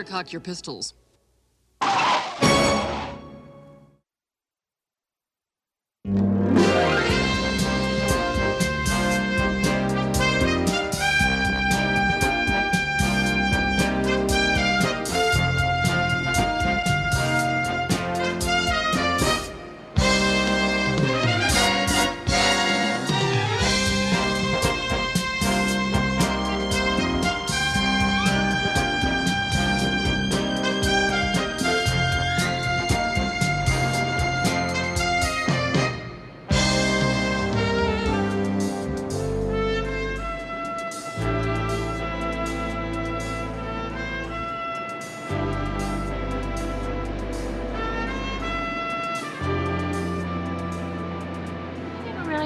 better cock your pistols.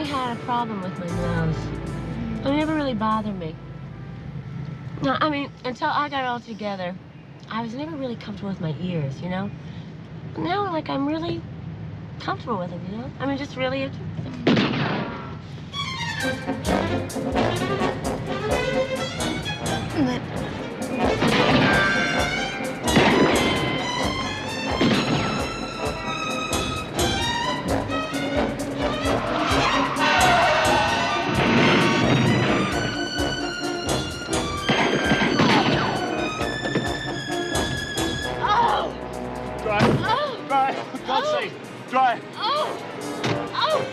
Had a problem with my nose. It never really bothered me. No, I mean, until I got it all together, I was never really comfortable with my ears, you know? But now, like, I'm really comfortable with them, you know? I mean, just really... Dry. Oh! Oh!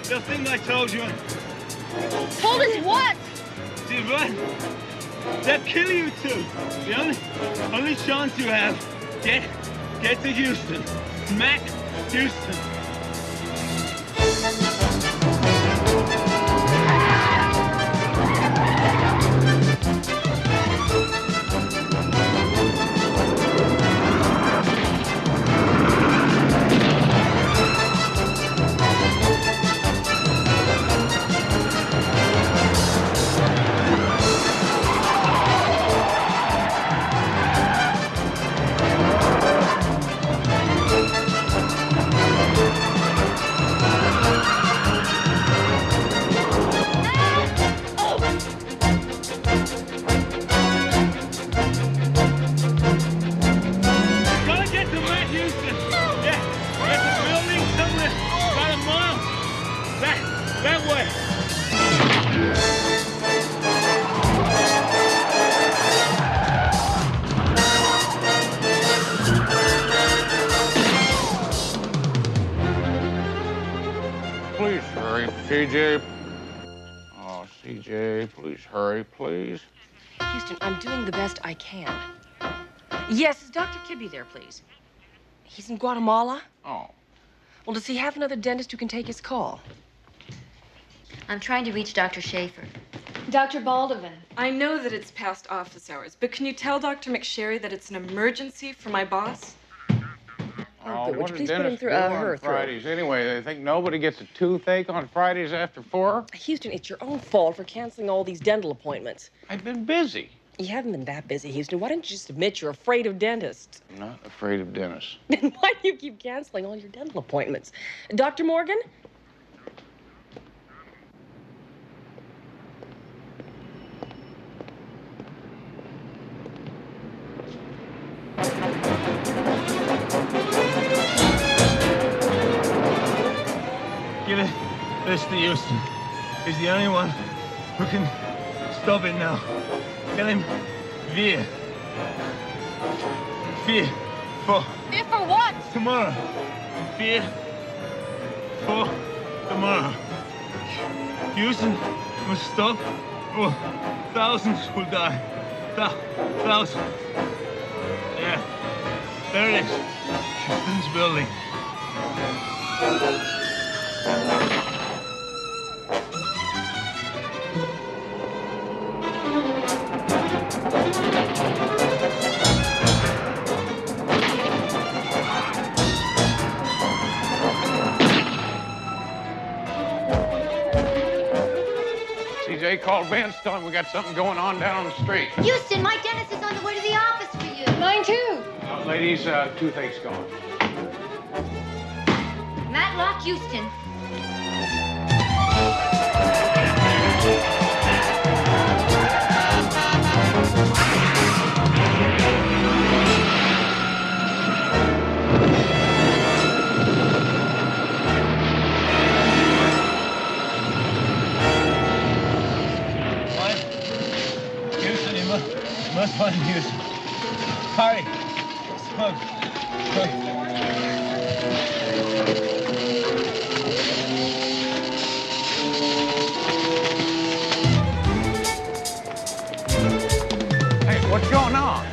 The thing I told you. Told us what? See, run. They'll kill you two. The only chance you have, get to Houston. Mac, Houston. CJ. Oh, CJ, please hurry, please. Houston, I'm doing the best I can. Yes, is Dr. Kibbe there, please? He's in Guatemala? Oh. Well, does he have another dentist who can take his call? I'm trying to reach Dr. Schaefer. Dr. Baldwin. I know that it's past office hours, but can you tell Dr. McSherry that it's an emergency for my boss? Oh, would you please put him through her Fridays anyway? They think nobody gets a toothache on Fridays after 4? Houston, it's your own fault for canceling all these dental appointments. I've been busy. You haven't been that busy, Houston. Why don't you just admit you're afraid of dentists? I'm not afraid of dentists. Then why do you keep canceling all your dental appointments? Dr. Morgan? Give this to Houston. He's the only one who can stop it now. Tell him fear. Fear for... Fear for what? Tomorrow. Fear for tomorrow. Houston must stop or thousands will die. Thousands. Yeah, there it is. Houston's building. CJ called Vince, telling we got something going on down on the street. Houston, my dentist is on the way to the office for you. Mine too. Ladies, toothache's gone. Matlock Houston. Houston, you must find Houston. Hurry. Smoke. Hey, what's going on?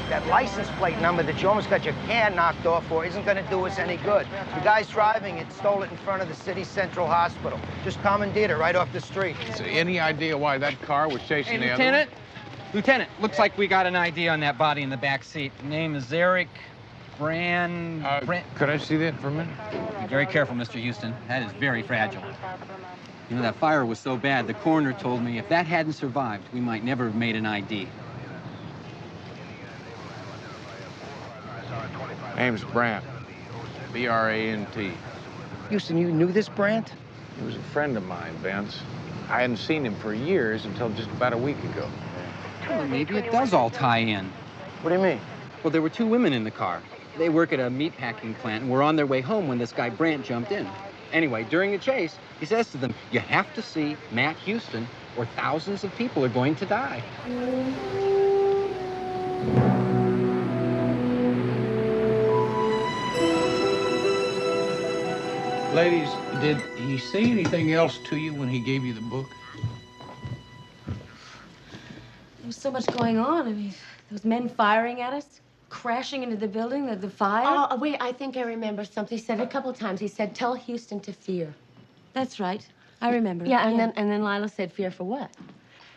That license plate number that you almost got your can knocked off for isn't going to do us any good. The guy's driving it, stole it in front of the City Central Hospital. Just commandeered it right off the street. So any idea why that car was chasing the other Lieutenant? Lieutenant, looks like we got an ID on that body in the back seat. Name is Eric Brand... Could I see that for a minute? Be very careful, Mr. Houston. That is very fragile. You know, that fire was so bad, the coroner told me if that hadn't survived, we might never have made an ID. Name's Brandt. B-R-A-N-T. Houston, you knew this Brandt? He was a friend of mine, Vince. I hadn't seen him for years until just about a week ago. Well, maybe it does all tie in. What do you mean? Well, there were two women in the car. They work at a meatpacking plant and were on their way home when this guy Brandt jumped in. Anyway, during the chase, he says to them, "You have to see Matt Houston or thousands of people are going to die." Ladies, did he say anything else to you when he gave you the book? There was so much going on. I mean, those men firing at us, crashing into the building, the fire. Oh, wait, I think I remember something. He said it a couple times. He said, "Tell Houston to fear." That's right. I remember. Yeah, and then Lila said, "Fear for what?"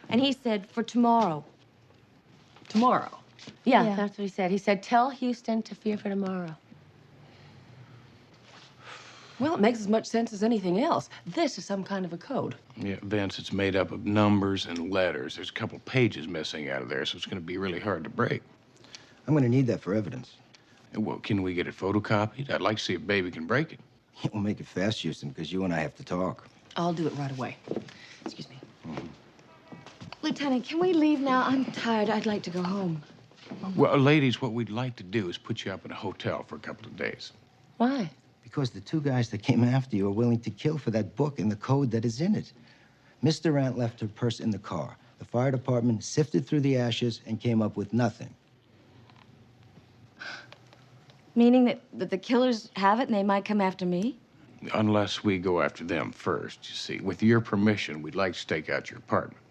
And he said, "For tomorrow." Tomorrow. Yeah, Yeah. that's what he said. He said, "Tell Houston to fear for tomorrow." Well, it makes as much sense as anything else. This is some kind of a code. Yeah, Vince, it's made up of numbers and letters. There's a couple pages missing out of there, so it's going to be really hard to break. I'm going to need that for evidence. Well, can we get it photocopied? I'd like to see if Baby can break it. We'll make it fast, Houston, because you and I have to talk. I'll do it right away. Excuse me. Lieutenant, can we leave now? I'm tired. I'd like to go home. Well, ladies, what we'd like to do is put you up in a hotel for a couple of days. Why? Because the two guys that came after you are willing to kill for that book and the code that is in it. Miss Durant left her purse in the car. The fire department sifted through the ashes and came up with nothing. Meaning that the killers have it and they might come after me? Unless we go after them first, you see. With your permission, we'd like to stake out your apartment.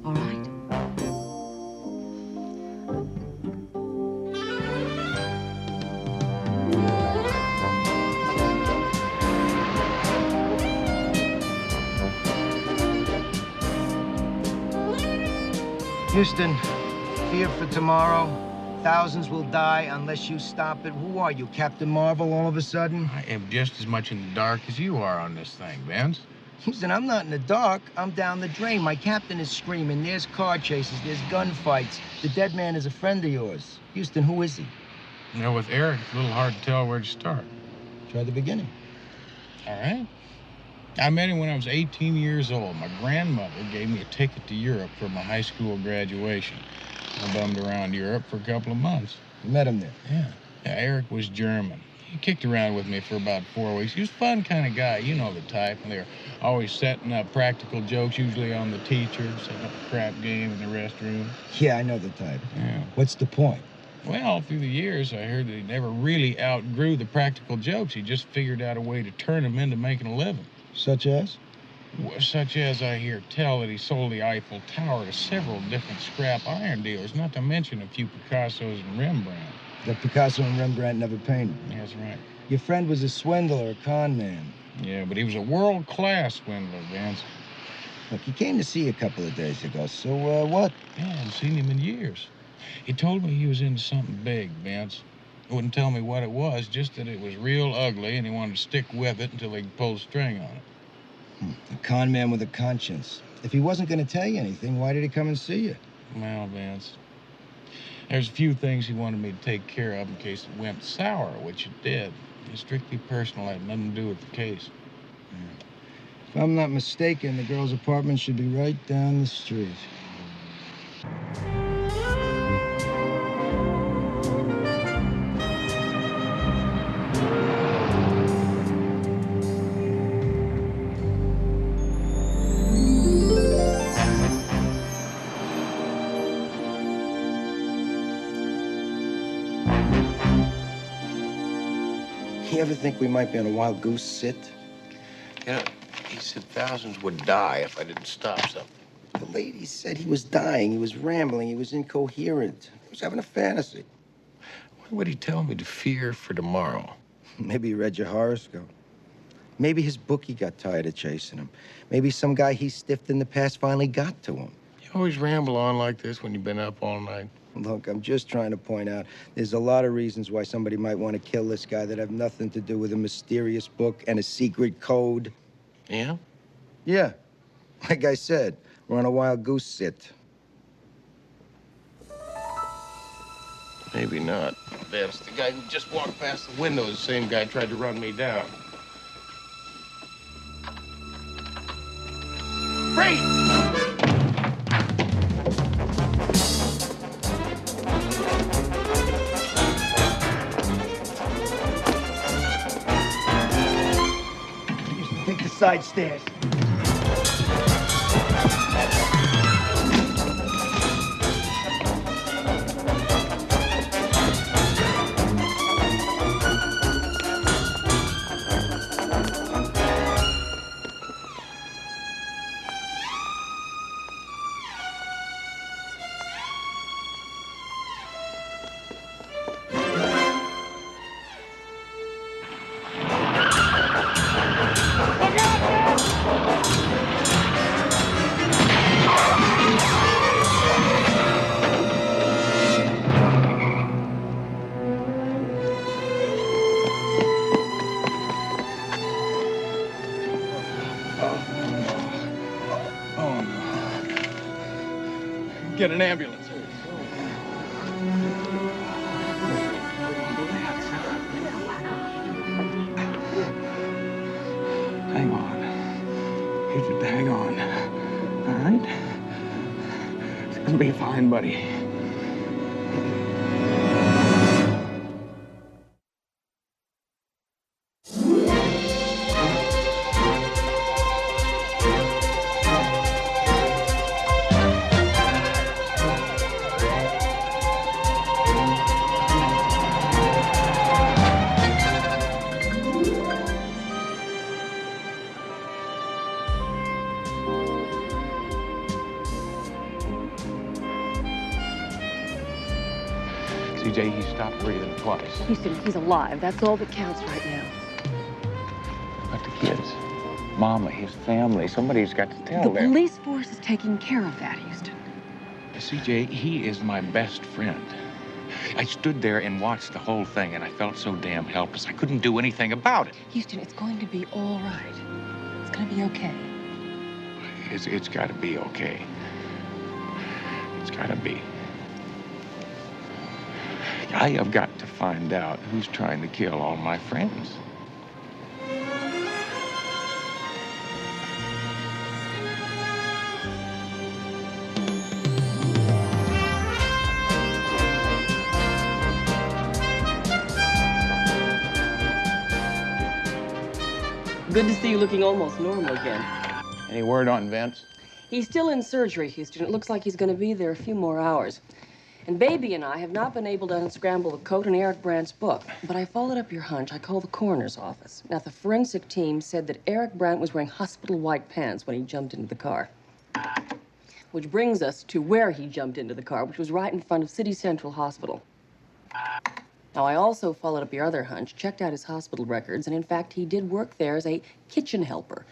All right. Houston, fear for tomorrow. Thousands will die unless you stop it. Who are you, Captain Marvel, all of a sudden? I am just as much in the dark as you are on this thing, Vince. Houston, I'm not in the dark. I'm down the drain. My captain is screaming. There's car chases. There's gunfights. The dead man is a friend of yours. Houston, who is he? You know, with Eric, it's a little hard to tell where to start. Try the beginning. All right. I met him when I was 18 years old. My grandmother gave me a ticket to Europe for my high school graduation. I bummed around Europe for a couple of months. You met him there? Yeah. Eric was German. He kicked around with me for about 4 weeks. He was a fun kind of guy. You know the type. And they're always setting up practical jokes, usually on the teacher, setting up a crap game in the restroom. Yeah, I know the type. Yeah. What's the point? Well, through the years, I heard that he never really outgrew the practical jokes. He just figured out a way to turn them into making a living. Such as? Well, such as I hear tell that he sold the Eiffel Tower to several different scrap iron dealers, not to mention a few Picassos and Rembrandt. That Picasso and Rembrandt never painted. That's right. Your friend was a swindler, a con man. Yeah, but he was a world-class swindler, Vance. Look, he came to see you a couple of days ago, so what? Yeah, I haven't seen him in years. He told me he was into something big, Vance. He wouldn't tell me what it was, just that it was real ugly, and he wanted to stick with it until he could pull the string on it. A con man with a conscience. If he wasn't going to tell you anything, why did he come and see you? Well, Vance, there's a few things he wanted me to take care of in case it went sour, which it did. It's strictly personal, had nothing to do with the case. Yeah. If I'm not mistaken, the girl's apartment should be right down the street. You ever think we might be on a wild goose sit? You know, he said thousands would die if I didn't stop something. The lady said he was dying. He was rambling. He was incoherent. He was having a fantasy. Why would he tell me to fear for tomorrow? Maybe he read your horoscope. Maybe his bookie got tired of chasing him. Maybe some guy he stiffed in the past finally got to him. You always ramble on like this when you've been up all night. Look, I'm just trying to point out there's a lot of reasons why somebody might want to kill this guy that have nothing to do with a mysterious book and a secret code. Yeah? Yeah. Like I said, we're on a wild goose sit. Maybe not. Vance, the guy who just walked past the window is the same guy who tried to run me down. Great! Take the side stairs. Get an ambulance. Hang on. You just hang on. All right? It's gonna be fine, buddy. CJ, he stopped breathing twice. Houston, he's alive. That's all that counts right now. But the kids, Mama, his family, somebody's got to tell The them. police force is taking care of that, Houston. CJ, he is my best friend. I stood there and watched the whole thing, and I felt so damn helpless. I couldn't do anything about it. Houston, it's going to be all right. It's going to be okay. It's got to be okay. It's got to be. I have got to find out who's trying to kill all my friends. Good to see you looking almost normal again. Any word on Vince? He's still in surgery, Houston. It looks like he's going to be there a few more hours. And Baby and I have not been able to unscramble the code in Eric Brandt's book. But I followed up your hunch. I called the coroner's office. Now, the forensic team said that Eric Brandt was wearing hospital white pants when he jumped into the car. Which brings us to where he jumped into the car, which was right in front of City Central Hospital. Now, I also followed up your other hunch, checked out his hospital records, and in fact, he did work there as a kitchen helper.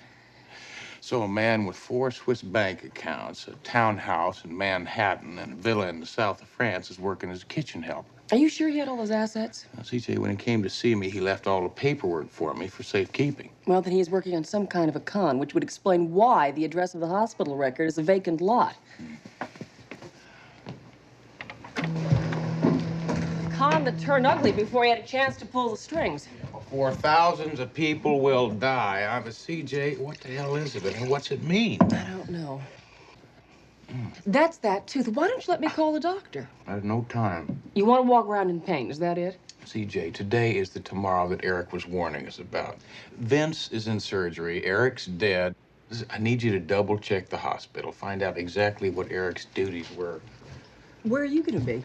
So a man with 4 Swiss bank accounts, a townhouse in Manhattan, and a villa in the south of France is working as a kitchen helper. Are you sure he had all those assets? Now, CJ, when he came to see me, he left all the paperwork for me for safekeeping. Well, then he's working on some kind of a con, which would explain why the address of the hospital record is a vacant lot. Con that turned ugly before he had a chance to pull the strings. For thousands of people will die. I'm a CJ. What the hell is it, and what's it mean? I don't know. That's that tooth. Why don't you let me call the doctor? I have no time. You want to walk around in pain, is that it? CJ, today is the tomorrow that Eric was warning us about. Vince is in surgery. Eric's dead. I need you to double check the hospital. Find out exactly what Eric's duties were. Where are you going to be?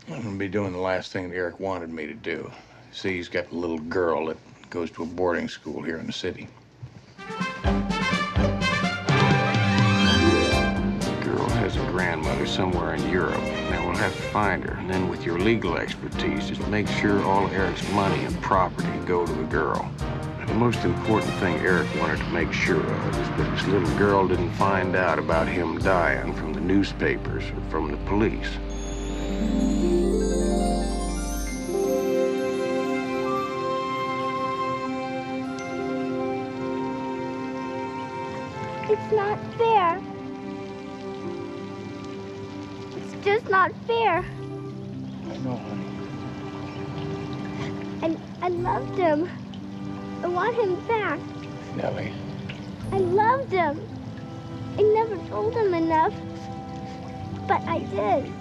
I'm going to be doing the last thing that Eric wanted me to do. See, he's got a little girl that goes to a boarding school here in the city. The girl has a grandmother somewhere in Europe. Now, we'll have to find her. And then with your legal expertise, just make sure all of Eric's money and property go to the girl. And the most important thing Eric wanted to make sure of is that this little girl didn't find out about him dying from the newspapers or from the police. It's not fair. It's just not fair. I know, honey. I loved him. I want him back. Nellie. I loved him. I never told him enough, but I did.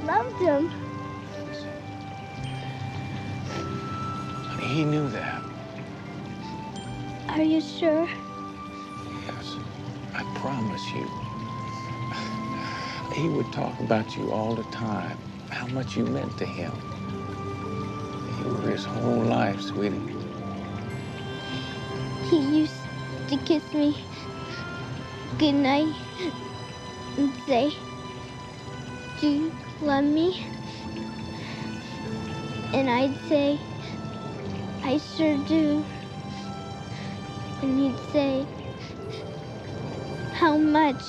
Loved him. Honey, he knew that. Are you sure? Yes. I promise you. He would talk about you all the time, how much you meant to him. You were his whole life, sweetie. He used to kiss me goodnight and say, "Do you love me?" And I'd say, "I sure do." And he'd say, "How much?"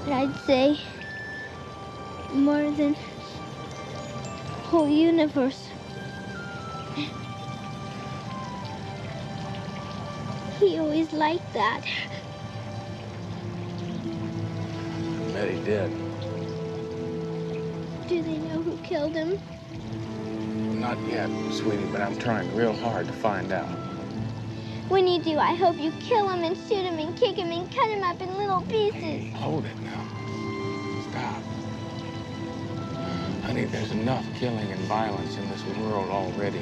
And I'd say, "More than the whole universe." He always liked that. I bet he did. Do they know who killed him? Not yet, sweetie, but I'm trying real hard to find out. When you do, I hope you kill him and shoot him and kick him and cut him up in little pieces. Hold it now. Stop. Honey, there's enough killing and violence in this world already.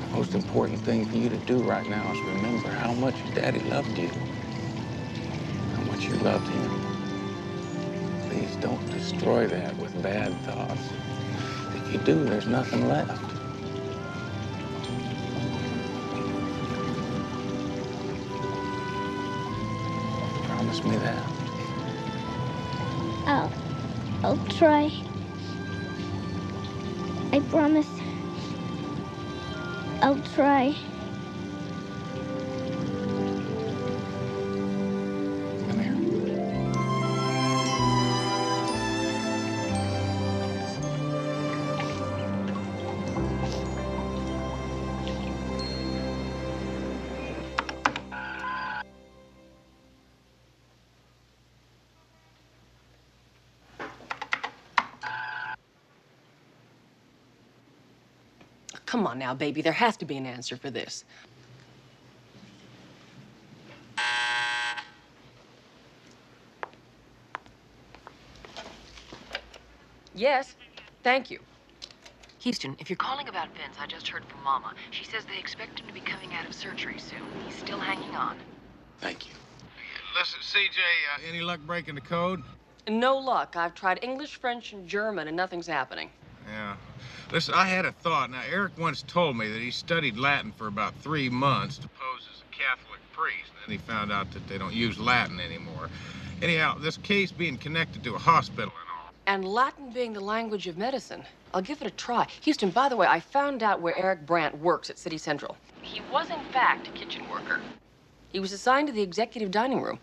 The most important thing for you to do right now is remember how much your daddy loved you. How much you loved him. Please don't destroy that with bad thoughts. If you do, there's nothing left. Promise me that. I'll try. I promise. I'll try. Come on now, baby. There has to be an answer for this. Yes, thank you. Houston, if you're calling about Vince, I just heard from Mama. She says they expect him to be coming out of surgery soon. He's still hanging on. Thank you. Listen, CJ, any luck breaking the code? No luck. I've tried English, French, and German, and nothing's happening. Yeah. Listen, I had a thought. Now, Eric once told me that he studied Latin for about 3 months to pose as a Catholic priest. Then he found out that they don't use Latin anymore. Anyhow, this case being connected to a hospital and all. And Latin being the language of medicine. I'll give it a try. Houston, by the way, I found out where Eric Brandt works at City Central. He was, in fact, a kitchen worker. He was assigned to the executive dining room.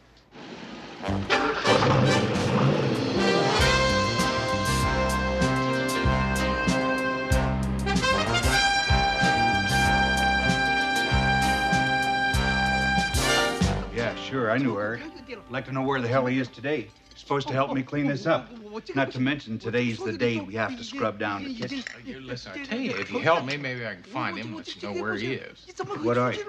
Yeah, sure, I knew Eric. I'd like to know where the hell he is today. He's supposed to help me clean this up. Not to mention, today's the day we have to scrub down the kitchen. Listen, I tell you, if you help me, maybe I can find him and let you know where he is. What are you?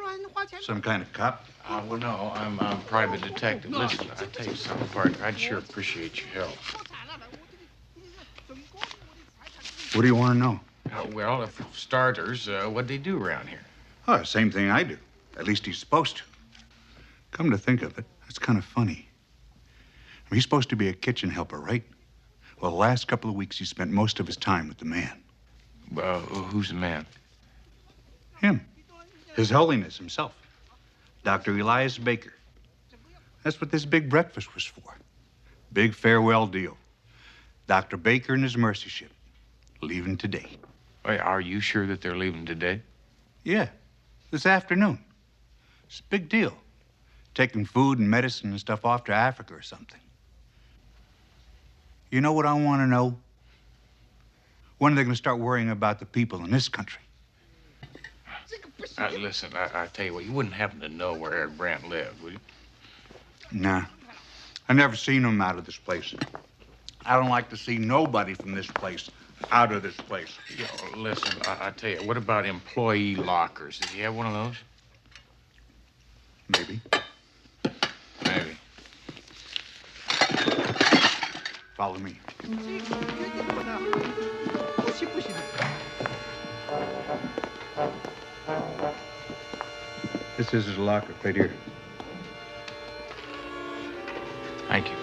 Some kind of cop? Well, no, I'm a private detective. Listen, I tell you something, partner. I'd sure appreciate your help. What do you want to know? Well, for starters, what'd they do around here? Oh, same thing I do. At least he's supposed to. Come to think of it, that's kind of funny. I mean, he's supposed to be a kitchen helper, right? Well, the last couple of weeks, he spent most of his time with the man. Who's the man? Him. His Holiness himself. Dr. Elias Baker. That's what this big breakfast was for. Big farewell deal. Dr. Baker and his mercy ship. Leaving today. Wait, are you sure that they're leaving today? Yeah, this afternoon. It's a big deal. Taking food and medicine and stuff off to Africa or something. You know what I want to know? When are they going to start worrying about the people in this country? Listen, I tell you what, you wouldn't happen to know where Eric Brandt lived, would you? Nah. I never seen him out of this place. I don't like to see nobody from this place out of this place. Yo, listen, I tell you, what about employee lockers? Does he have one of those? Maybe. Maybe. Follow me. This is his locker right here. Thank you.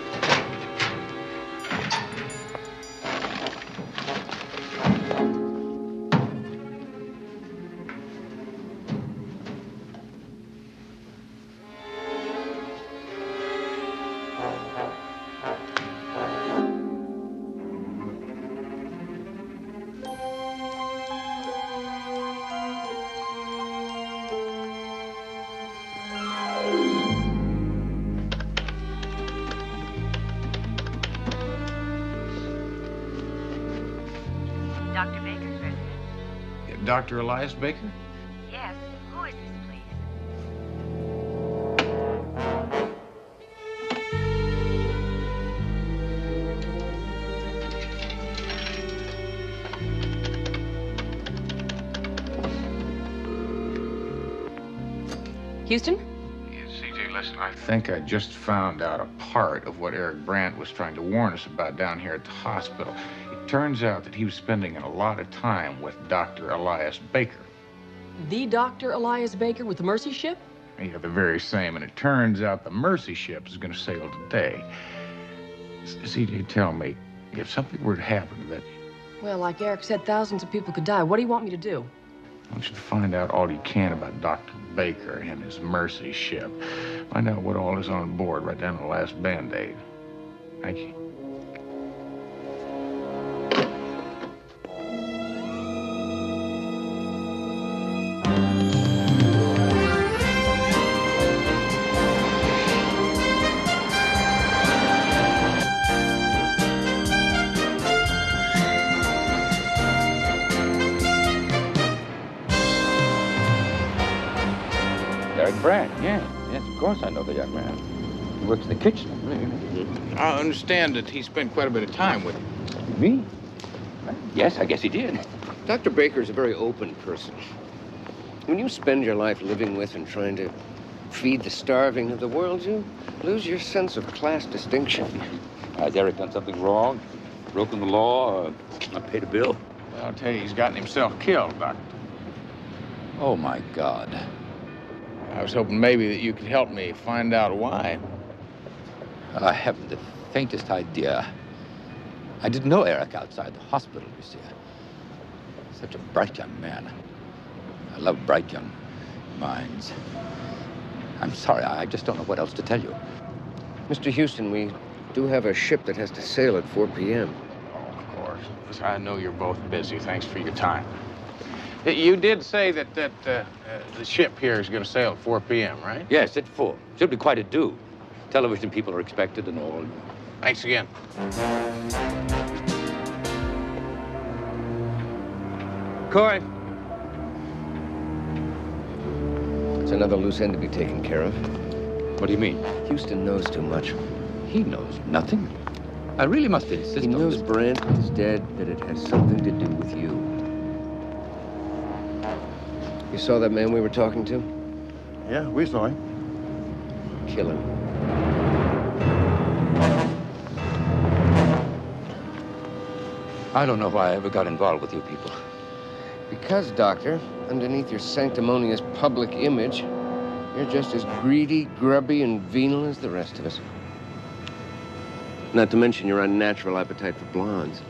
Dr. Baker's residence? Dr. Elias Baker? Yes. Who is this, please? Houston? CJ, listen, I think I just found out a part of what Eric Brandt was trying to warn us about down here at the hospital. It turns out that he was spending a lot of time with Dr. Elias Baker. The Dr. Elias Baker with the Mercy ship? Yeah, the very same. And it turns out the Mercy ship is going to sail today. CJ, tell me, if something were to happen to that, Well, like Eric said, thousands of people could die. What do you want me to do? I want you to find out all you can about Dr. Baker and his Mercy ship. Find out what all is on board right down to the last Band-Aid. Thank you. Eric Brandt, yes, of course I know the young man. He works in the kitchen. I understand that he spent quite a bit of time with you. Me? Yes, I guess he did. Dr. Baker's a very open person. When you spend your life living with and trying to feed the starving of the world, you lose your sense of class distinction. Has Eric done something wrong? Broken the law? Not paid a bill? Well, I'll tell you, he's gotten himself killed, Doctor. Oh, my God. I was hoping maybe that you could help me find out why. I haven't the faintest idea. I didn't know Eric outside the hospital, you see. Such a bright young man. I love bright young minds. I'm sorry, I just don't know what else to tell you. Mr. Houston, we do have a ship that has to sail at 4 p.m. Oh, of course. Listen, I know you're both busy. Thanks for your time. You did say that the ship here is going to sail at 4 p.m., right? Yes, at 4. Should be quite a do. Television people are expected and all. Thanks again. Corey. It's another loose end to be taken care of. What do you mean? Houston knows too much. He knows nothing. I really must insist He knows Brandt is dead, that it has something to do with you. You saw that man we were talking to? Yeah, we saw him. Kill him. I don't know why I ever got involved with you people. Because, Doctor, underneath your sanctimonious public image, you're just as greedy, grubby, and venal as the rest of us. Not to mention your unnatural appetite for blondes.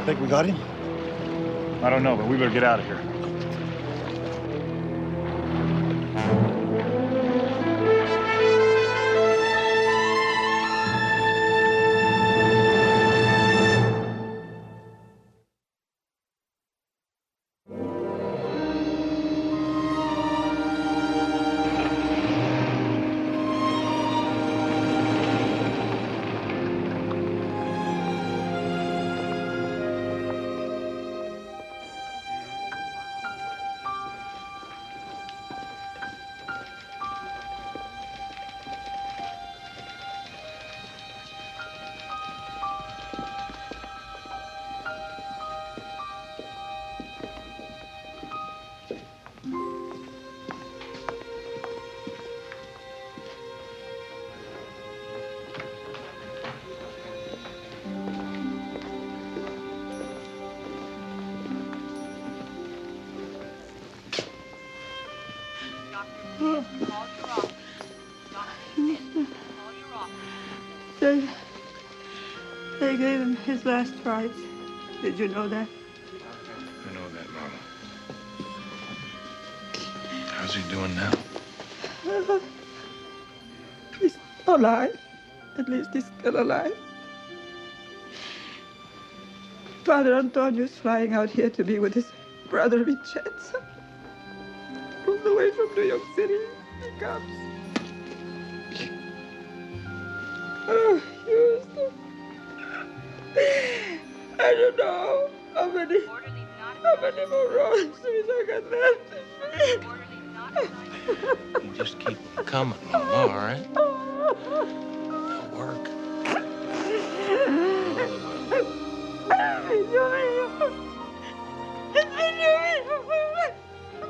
Think we got him? I don't know, but we better get out of here. They gave him his last rites. Did you know that? I know that, Mama. How's he doing now? He's alive. At least he's still alive. Father Antonio's flying out here to be with his brother Vincenzo. All the way from New York City. He comes. Oh, Houston. I don't know how many many more roads we got left? You just keep them coming, Mama, all right? They'll work.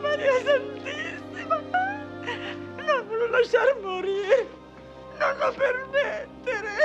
María Santísima, no me lo lasciare morir, non lo permettere.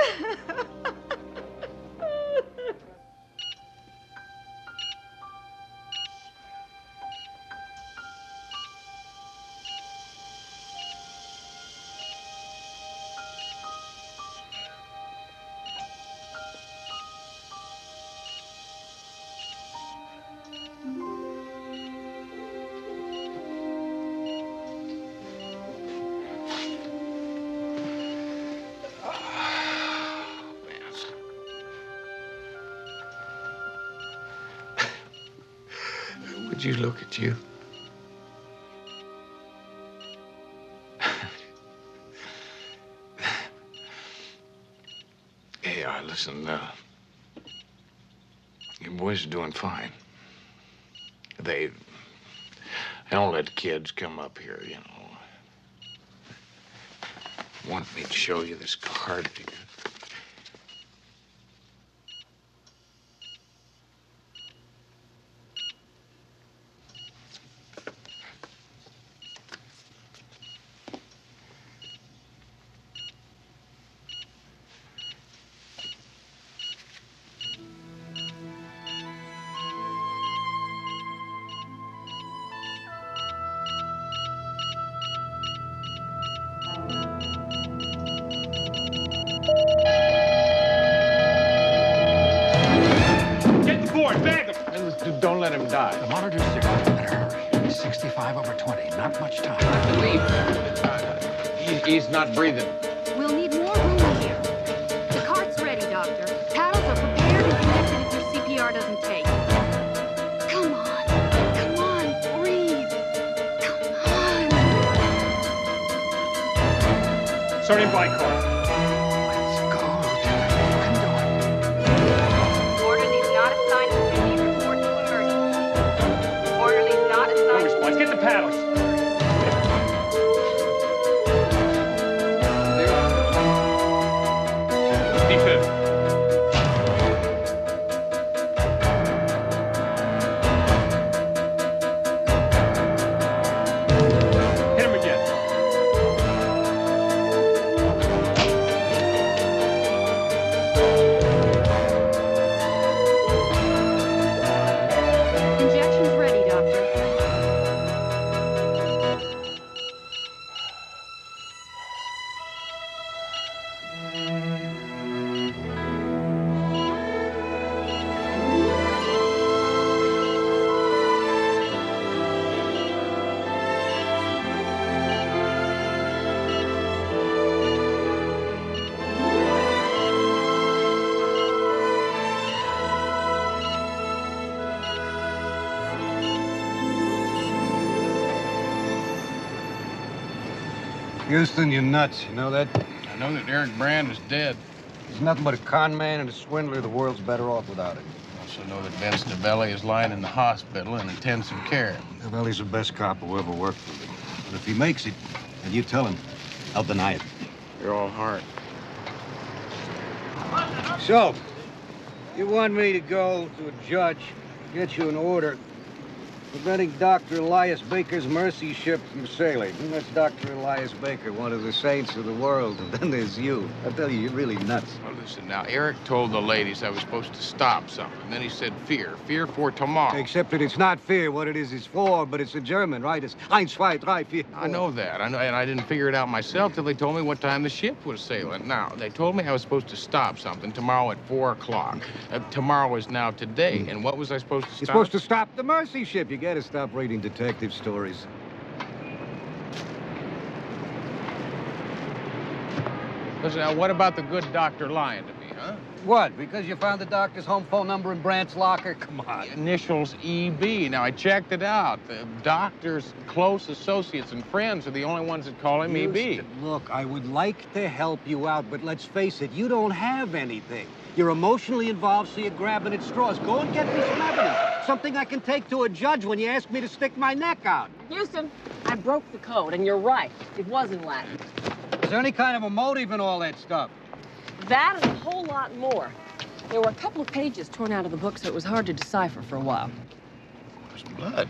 Would you look at you? Hey, listen, your boys are doing fine. I don't let kids come up here, you know. Want me to show you this card here? Don't let him die. The monitor's zero. Better hurry. 65/20. Not much time. Leave. He's not breathing. We'll need more room here. The cart's ready, Doctor. Paddles are prepared and connected if your CPR doesn't take. Come on. Come on. Breathe. Come on. Starting by car. Orderly's not assigned to duty. Report to emergency. Orderly's not assigned to Let's get the paddles. Defib. Hit him again. Injection's ready, Doctor. Houston, you're nuts. You know that? I know that Eric Brand is dead. He's nothing but a con man and a swindler. The world's better off without him. I also know that Vince Novelli is lying in the hospital in intensive care. Novelli's the best cop who ever worked for me. But if he makes it, and you tell him, I'll deny it. You're all heart. So, you want me to go to a judge, get you an order preventing Dr. Elias Baker's mercy ship from sailing. And that's Dr. Elias Baker, one of the saints of the world. And then there's you. I tell you, you're really nuts. Well, listen, now, Eric told the ladies I was supposed to stop something. Then he said fear. Fear for tomorrow. Except that it's not fear what it is for, but it's a German, right? It's 1, 2, 3, 4. I know that. I know, and I didn't figure it out myself till they told me what time the ship was sailing. Now, they told me I was supposed to stop something tomorrow at 4 o'clock. Tomorrow is now today. And what was I supposed to stop? You're supposed to stop the mercy ship. You gotta stop reading detective stories. Listen, now, what about the good doctor lying to me, huh? What? Because you found the doctor's home phone number in Brandt's locker? Come on. Initials EB. Now, I checked it out. The doctor's close associates and friends are the only ones that call him EB. Look, I would like to help you out, but let's face it, you don't have anything. You're emotionally involved, so you're grabbing at straws. Go and get me some evidence. Something I can take to a judge when you ask me to stick my neck out. Houston, I broke the code, and you're right. It was in Latin. Is there any kind of a motive in all that stuff? That and a whole lot more. There were a couple of pages torn out of the book, so it was hard to decipher for a while. There's blood.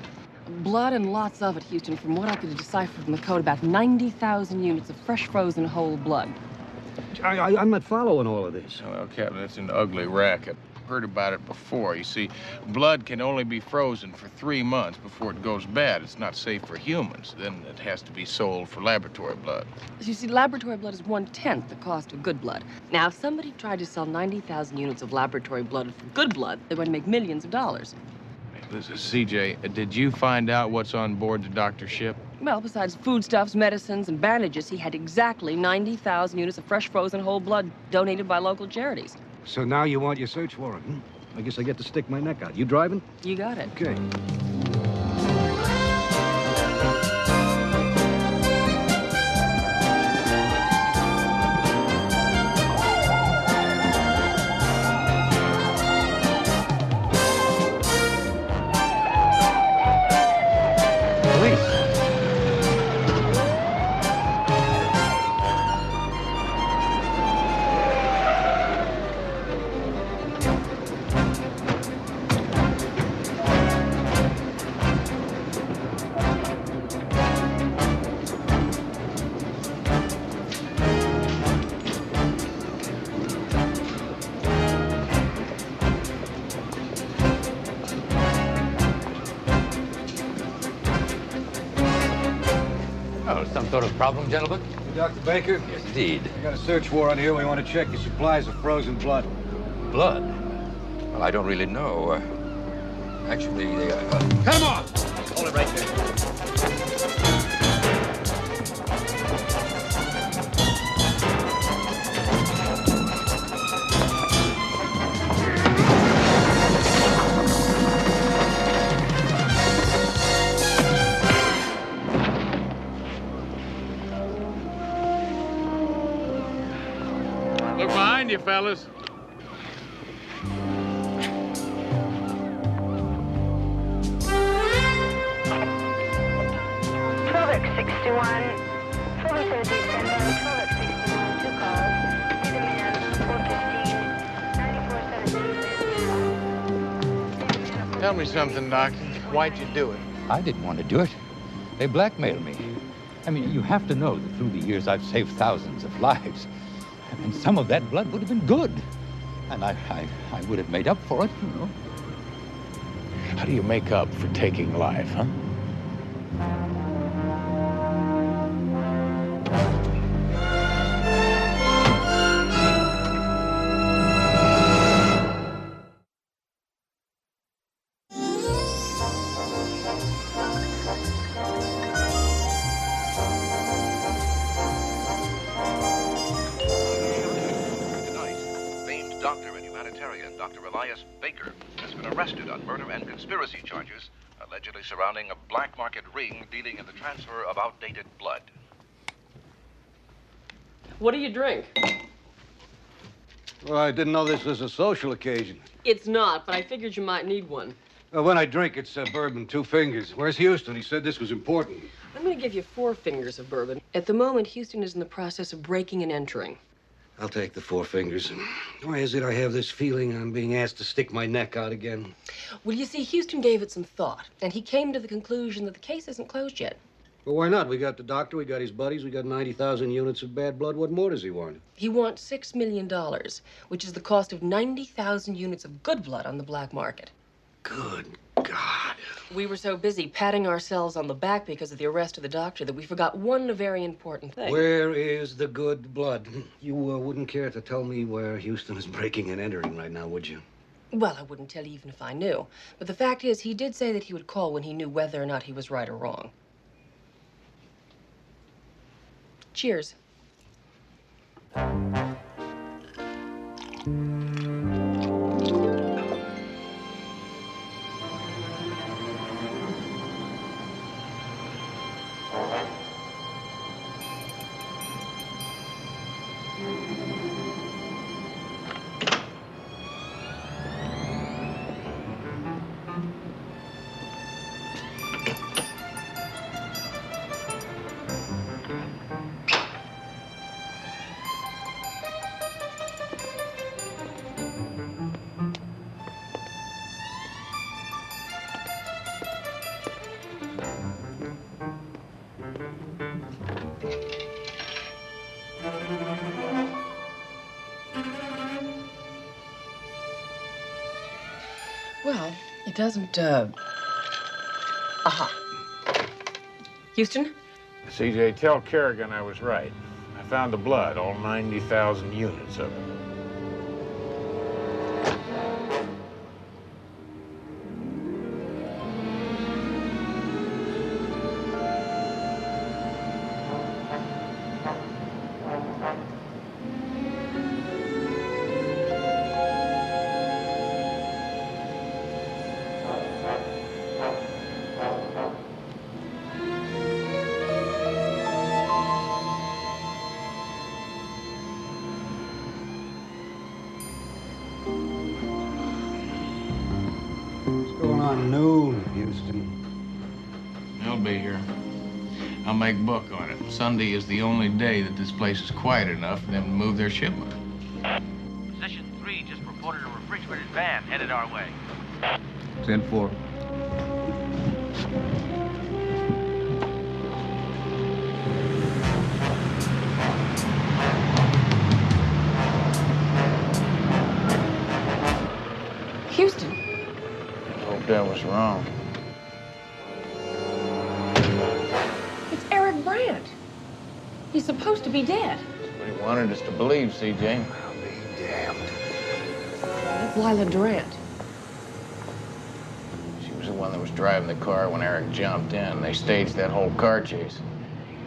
Blood and lots of it, Houston. From what I could decipher from the code, about 90,000 units of fresh frozen whole blood. I'm not following all of this. Well, Captain, it's an ugly racket. Heard about it before. You see, blood can only be frozen for 3 months before it goes bad. It's not safe for humans. Then it has to be sold for laboratory blood. You see, laboratory blood is 1/10 the cost of good blood. Now, if somebody tried to sell 90,000 units of laboratory blood for good blood, they would make millions of dollars. Listen, CJ, did you find out what's on board the doctor's ship? Well, besides foodstuffs, medicines, and bandages, he had exactly 90,000 units of fresh frozen whole blood donated by local charities. So now you want your search warrant, hmm? I guess I get to stick my neck out. You driving? You got it. Okay. Some sort of problem, gentlemen? Dr. Baker? Yes, indeed. We got a search warrant here. We want to check your supplies of frozen blood. Blood? Well, I don't really know. Actually, Come on! Hold it right there. Look behind you, fellas. Tell me something, Doctor. Why'd you do it? I didn't want to do it. They blackmailed me. I mean, you have to know that through the years I've saved thousands of lives. And some of that blood would have been good. And I would have made up for it, you know. How do you make up for taking life, huh? Doctor and humanitarian Dr. Elias Baker has been arrested on murder and conspiracy charges allegedly surrounding a black market ring dealing in the transfer of outdated blood. What do you drink? Well, I didn't know this was a social occasion. It's not, but I figured you might need one. When I drink, it's bourbon, 2 fingers. Where's Houston? He said this was important. I'm going to give you 4 fingers of bourbon. At the moment, Houston is in the process of breaking and entering. I'll take the 4 fingers. Why is it I have this feeling I'm being asked to stick my neck out again? Well, you see, Houston gave it some thought, and he came to the conclusion that the case isn't closed yet. Well, why not? We got the doctor, we got his buddies, we got 90,000 units of bad blood. What more does he want? He wants $6 million, which is the cost of 90,000 units of good blood on the black market. Good God. We were so busy patting ourselves on the back because of the arrest of the doctor that we forgot one very important thing. Where is the good blood? You wouldn't care to tell me where Houston is breaking and entering right now, would you? Well, I wouldn't tell you even if I knew. But the fact is, he did say that he would call when he knew whether or not he was right or wrong. Cheers. Well, it doesn't, Aha. Houston? CJ, tell Kerrigan I was right. I found the blood, all 90,000 units of it. He'll be here. I'll make book on it. Sunday is the only day that this place is quiet enough for them to move their shipment. Position 3 just reported a refrigerated van headed our way. 10-4. Houston. I hope that was wrong. It's Eric Brandt. He's supposed to be dead. That's what he wanted us to believe, CJ. I'll be damned. That's Lila Durant. She was the one that was driving the car when Eric jumped in. They staged that whole car chase.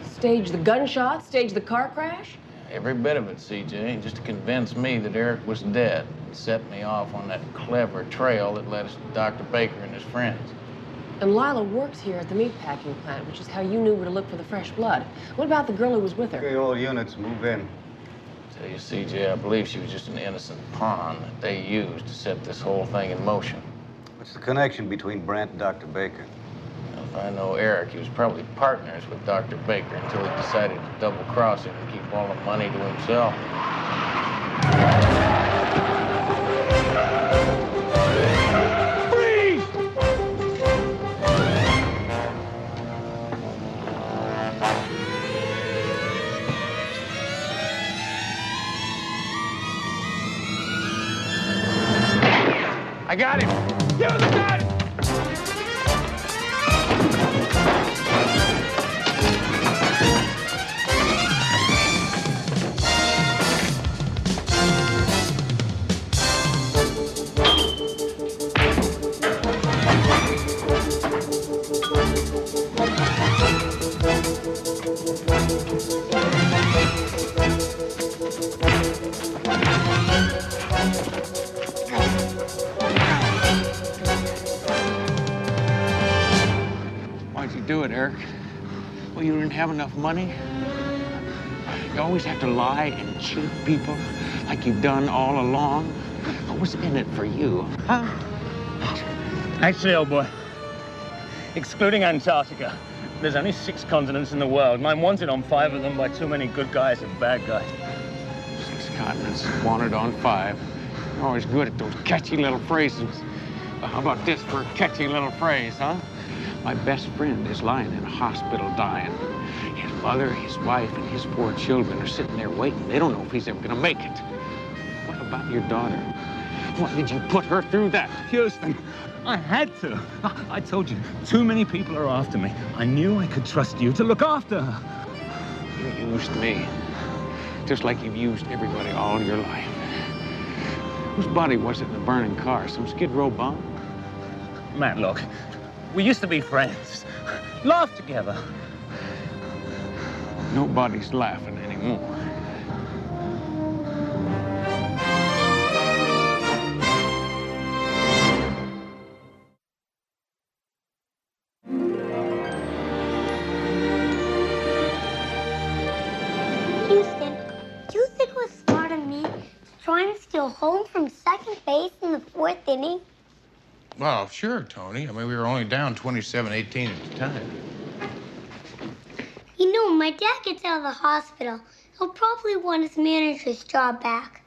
Stage the gunshot, stage the car crash. Every bit of it, CJ, just to convince me that Eric was dead. It set me off on that clever trail that led us to Dr. Baker and his friends. And Lila works here at the meatpacking plant, which is how you knew where to look for the fresh blood. What about the girl who was with her? Okay, all units, move in. Tell you, CJ, I believe she was just an innocent pawn that they used to set this whole thing in motion. What's the connection between Brandt and Dr. Baker? Now, if I know Eric, he was probably partners with Dr. Baker until he decided to double-cross him and keep all the money to himself. I got him! You got him! Why'd you do it, Eric? Well, you didn't have enough money? You always have to lie and cheat people like you've done all along? What was in it for you, huh? Actually, old boy, excluding Antarctica, there's only 6 continents in the world, and I'm wanted on 5 of them by too many good guys and bad guys. 6 continents, wanted on 5. You're always good at those catchy little phrases. Well, how about this for a catchy little phrase, huh? My best friend is lying in a hospital dying. His mother, his wife, and his 4 children are sitting there waiting. They don't know if he's ever gonna make it. What about your daughter? Why did you put her through that? Houston, I had to. I told you, too many people are after me. I knew I could trust you to look after her. You used me, just like you've used everybody all your life. Whose body was it in the burning car? Some Skid Row bum? Matt, look, we used to be friends. Laugh together. Nobody's laughing anymore. Houston, do you think it was smart of me trying to steal home from second base in the 4th inning? Well, sure, Tony. I mean, we were only down 27-18 at the time. You know, my dad gets out of the hospital. He'll probably want his manager's job back.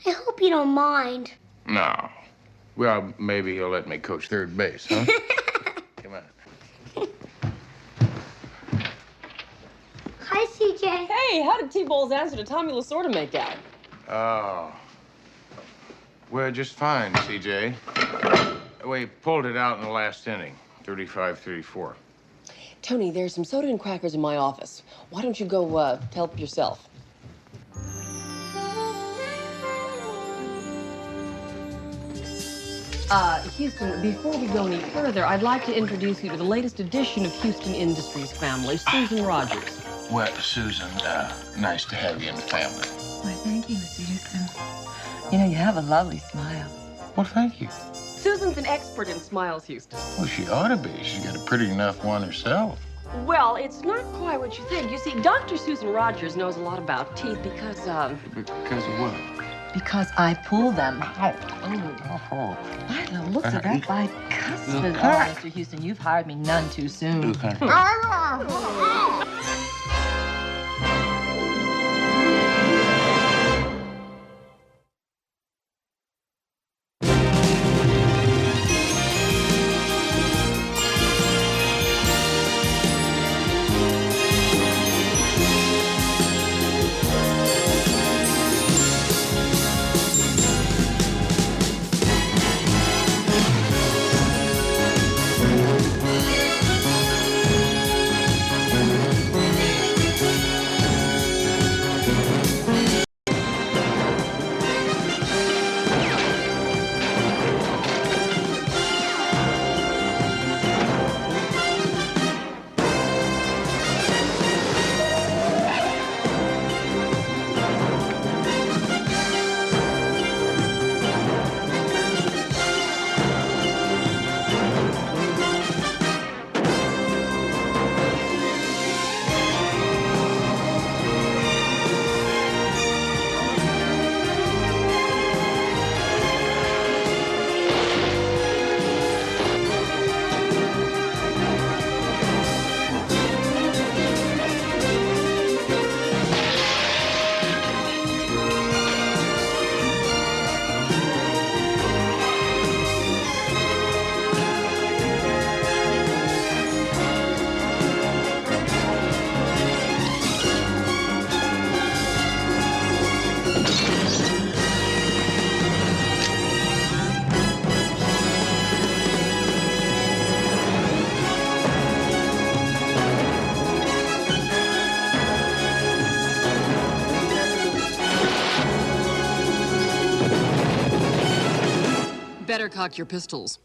I hope you don't mind. No. Well, maybe he'll let me coach third base, huh? Come on. Hi, CJ. Hey, how did T-Ball's answer to Tommy Lasorda make out? Oh. Well, just fine, CJ. we pulled it out in the last inning, 35-34. Tony, there's some soda and crackers in my office. Why don't you go help yourself? Houston, before we go any further, I'd like to introduce you to the latest edition of Houston Industries family, Susan Rogers. Well, Susan, nice to have you in the family. Why, thank you, Mr. Houston. You know, you have a lovely smile. Well, thank you. Susan's an expert in smiles, Houston. Well, she ought to be. She's got a pretty enough one herself. Well, it's not quite what you think. You see, Dr. Susan Rogers knows a lot about teeth because, Because of what? Because I pull them. Ow. Oh. My, the looks of that bicuspid. Look. Oh, Mr. Houston, you've hired me none too soon. Okay. Better cock your pistols.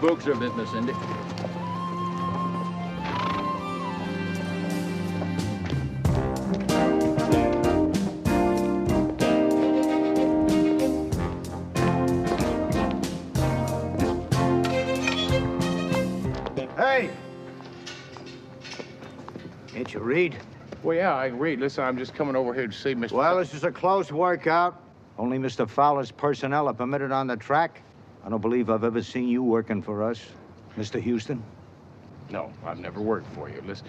Spooks a bit, Miss Indy. Hey! Can't you read? Well, yeah, I can read. Listen, I'm just coming over here to see Mr. Well, this is a close workout. Only Mr. Fowler's personnel are permitted on the track. I don't believe I've ever seen you working for us, Mr. Houston. No, I've never worked for you. Listen,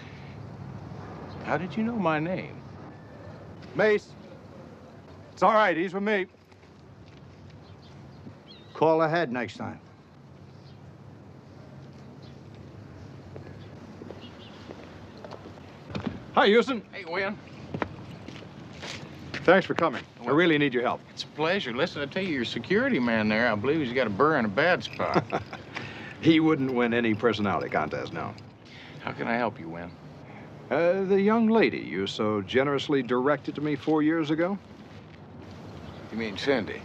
how did you know my name? Mace. It's all right. He's with me. Call ahead next time. Hi, Houston. Hey, Win. Thanks for coming. I really need your help. It's a pleasure. Listen, I tell you, your security man there, I believe he's got a burr in a bad spot. He wouldn't win any personality contest, no. How can I help you, Win? The young lady you so generously directed to me 4 years ago? You mean Cindy?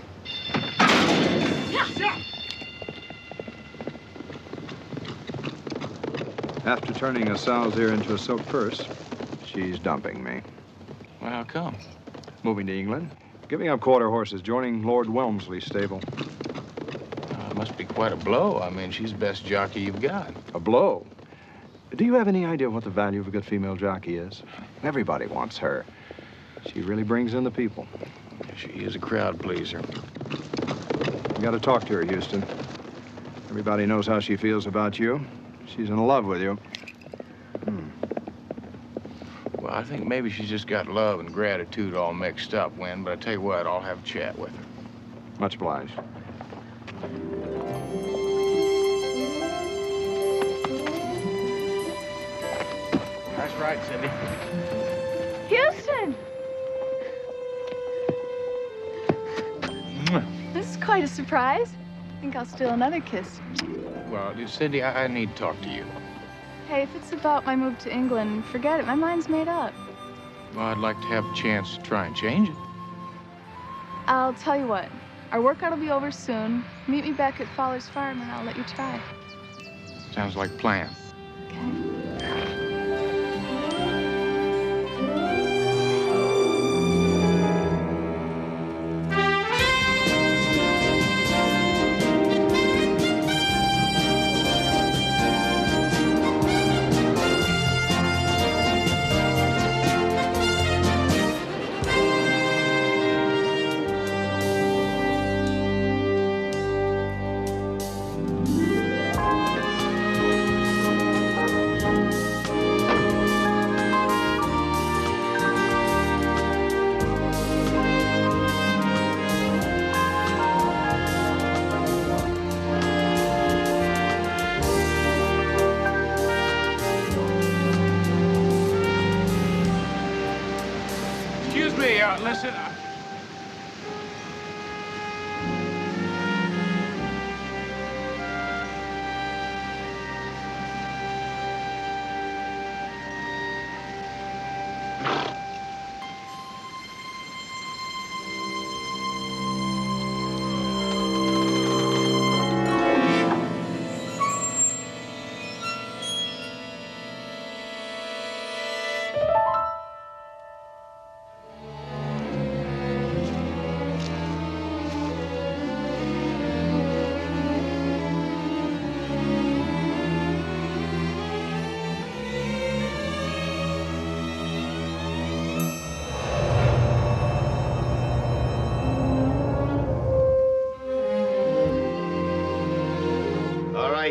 After turning a sow's ear into a silk purse, she's dumping me. Well, how come? Moving to England, giving up quarter horses, joining Lord Welmsley's stable. It must be quite a blow. I mean, she's the best jockey you've got. A blow? Do you have any idea what the value of a good female jockey is? Everybody wants her. She really brings in the people. She is a crowd pleaser. You got to talk to her, Houston. Everybody knows how she feels about you. She's in love with you. Well, I think maybe she's just got love and gratitude all mixed up, Win, but I tell you what, I'll have a chat with her. Much obliged. That's right, Cindy. Houston! This is quite a surprise. I think I'll steal another kiss. Well, Cindy, I need to talk to you. Hey, if it's about my move to England, forget it. My mind's made up. Well, I'd like to have a chance to try and change it. I'll tell you what. Our workout will be over soon. Meet me back at Fowler's Farm, and I'll let you try. Sounds like a plan. Excuse me, listen.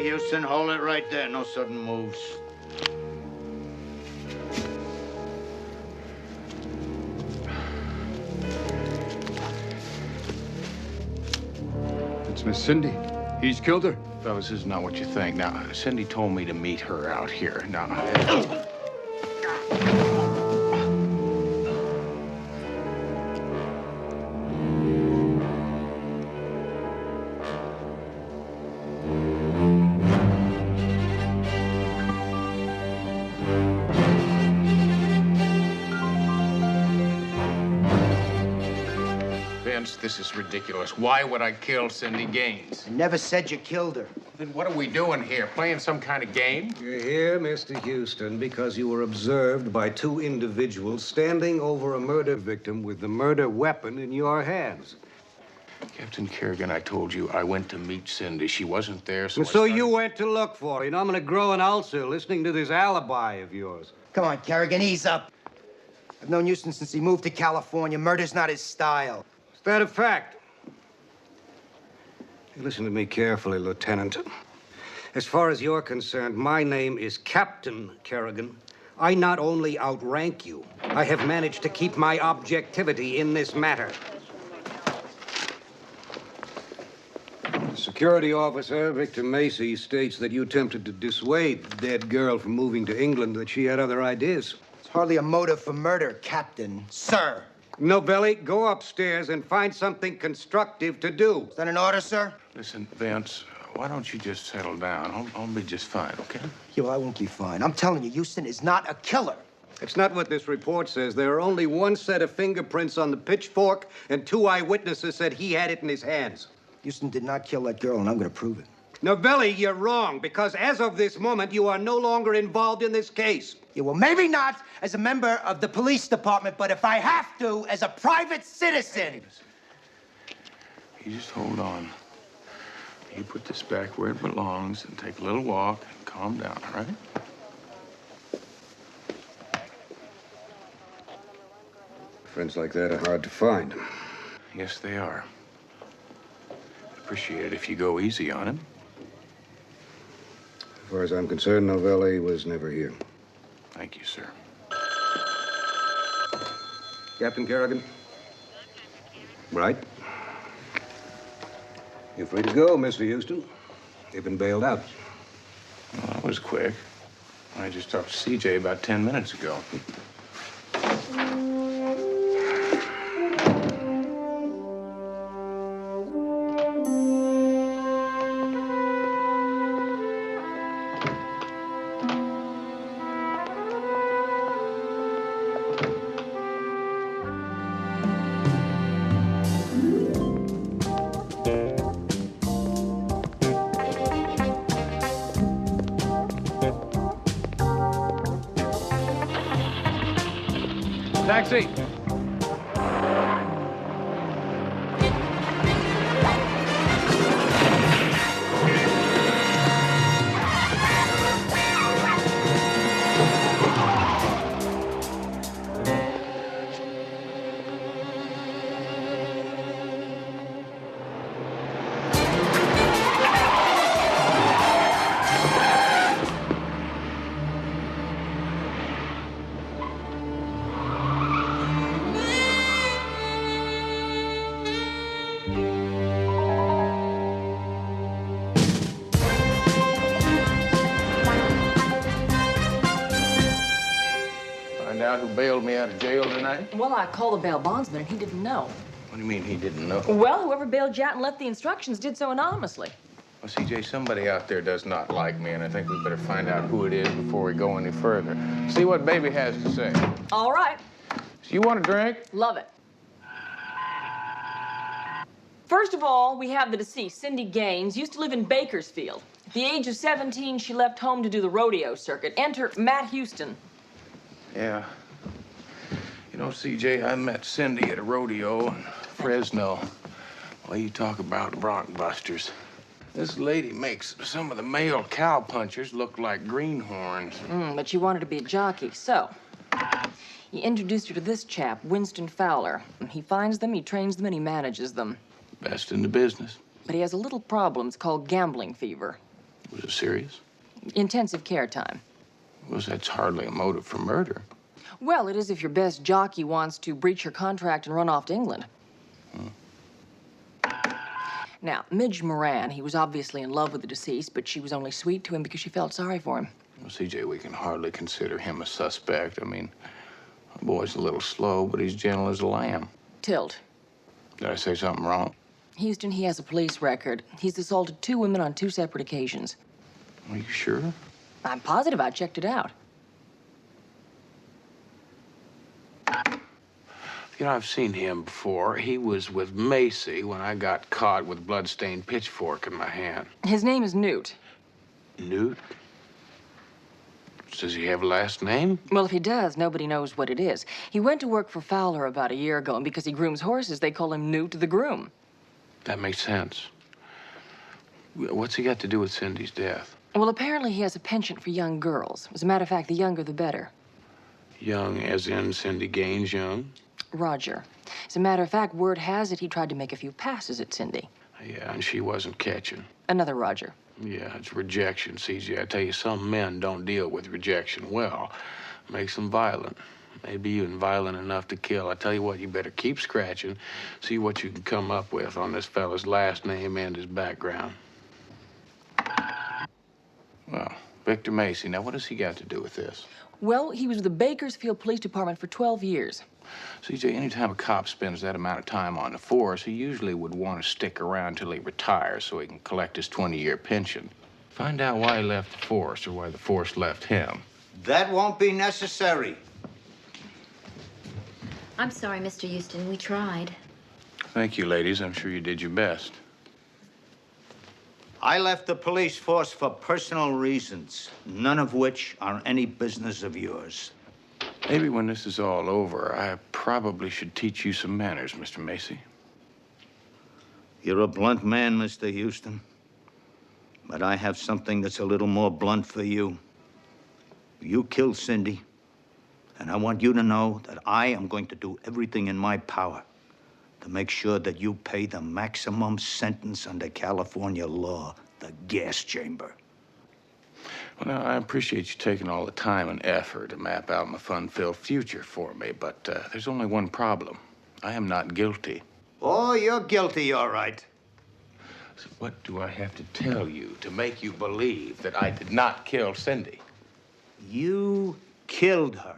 Houston, hold it right there. No sudden moves. It's Miss Cindy. He's killed her. Fellas, this is not what you think. Now, Cindy told me to meet her out here. Now, this is ridiculous. Why would I kill Cindy Gaines? I never said you killed her. Then what are we doing here? Playing some kind of game? You're here, Mr. Houston, because you were observed by two individuals standing over a murder victim with the murder weapon in your hands. Captain Kerrigan, I told you I went to meet Cindy. She wasn't there, so So you went to look for her. You know, I'm gonna grow an ulcer listening to this alibi of yours. Come on, Kerrigan, ease up. I've known Houston since he moved to California. Murder's not his style. Is that a fact? Hey, listen to me carefully, Lieutenant. As far as you're concerned, my name is Captain Kerrigan. I not only outrank you, I have managed to keep my objectivity in this matter. Security officer Victor Macy states that you attempted to dissuade the dead girl from moving to England, that she had other ideas. It's hardly a motive for murder, Captain. Sir. No, Billy, go upstairs and find something constructive to do. Is that an order, sir? Listen, Vince, why don't you just settle down? I'll be just fine, okay? Yo, I won't be fine. I'm telling you, Houston is not a killer. It's not what this report says. There are only one set of fingerprints on the pitchfork, and 2 eyewitnesses said he had it in his hands. Houston did not kill that girl, and I'm going to prove it. Novelli, you're wrong, because as of this moment, you are no longer involved in this case. Yeah, well, maybe not as a member of the police department, but if I have to, as a private citizen. You just hold on. You put this back where it belongs and take a little walk and calm down, all right? Friends like that are hard to find. Yes, they are. Appreciate it if you go easy on him. As far as I'm concerned, Novelli was never here. Thank you, sir. Captain Kerrigan? Right. You're free to go, Mr. Houston. You've been bailed out. Well, that was quick. I just talked to CJ about 10 minutes ago. Taxi. Find out who bailed me out of jail tonight? Well, I called the bail bondsman, and he didn't know. What do you mean he didn't know? Well, whoever bailed you out and left the instructions did so anonymously. Well, CJ, somebody out there does not like me, and I think we better find out who it is before we go any further. See what Baby has to say. All right. So you want a drink? Love it. First of all, we have the deceased, Cindy Gaines, used to live in Bakersfield. At the age of 17, she left home to do the rodeo circuit. Enter Matt Houston. Yeah. You know, CJ, I met Cindy at a rodeo in Fresno. Well, you talk about bronc busters. This lady makes some of the male cowpunchers look like greenhorns. But she wanted to be a jockey, so he introduced her to this chap, Winston Fowler. He finds them, he trains them, and he manages them. Best in the business. But he has a little problem. It's called gambling fever. Was it serious? Intensive care time. Well, that's hardly a motive for murder. Well, it is if your best jockey wants to breach her contract and run off to England. Now, Midge Moran, he was obviously in love with the deceased, but she was only sweet to him because she felt sorry for him. Well, CJ, we can hardly consider him a suspect. I mean, the boy's a little slow, but he's gentle as a lamb. Tilt. Did I say something wrong? Houston, he has a police record. He's assaulted 2 women on 2 separate occasions. Are you sure? I'm positive. I checked it out. You know, I've seen him before. He was with Macy when I got caught with blood-stained pitchfork in my hand. His name is Newt. Newt? Does he have a last name? Well, if he does, nobody knows what it is. He went to work for Fowler about a year ago, and because he grooms horses, they call him Newt the Groom. That makes sense. What's he got to do with Cindy's death? Well, apparently he has a penchant for young girls. As a matter of fact, the younger the better. Young as in Cindy Gaines young? Roger. As a matter of fact, word has it he tried to make a few passes at Cindy. Yeah, and she wasn't catching. Another Roger. Yeah, it's rejection, CJ. I tell you, some men don't deal with rejection well. Makes them violent. Maybe even violent enough to kill. I tell you what, you better keep scratching. See what you can come up with on this fella's last name and his background. Well, Victor Macy. Now, what has he got to do with this? Well, he was with the Bakersfield Police Department for 12 years. CJ, anytime a cop spends that amount of time on the force, he usually would want to stick around till he retires so he can collect his 20-year pension. Find out why he left the force or why the force left him. That won't be necessary. I'm sorry, Mr. Houston. We tried. Thank you, ladies. I'm sure you did your best. I left the police force for personal reasons, none of which are any business of yours. Maybe when this is all over, I probably should teach you some manners, Mr. Macy. You're a blunt man, Mr. Houston. But I have something that's a little more blunt for you. You killed Cindy, and I want you to know that I am going to do everything in my power to make sure that you pay the maximum sentence under California law, the gas chamber. Well, now, I appreciate you taking all the time and effort to map out my fun-filled future for me, but there's only one problem. I am not guilty. Oh, you're guilty, all right. So what do I have to tell you to make you believe that I did not kill Cindy? You killed her.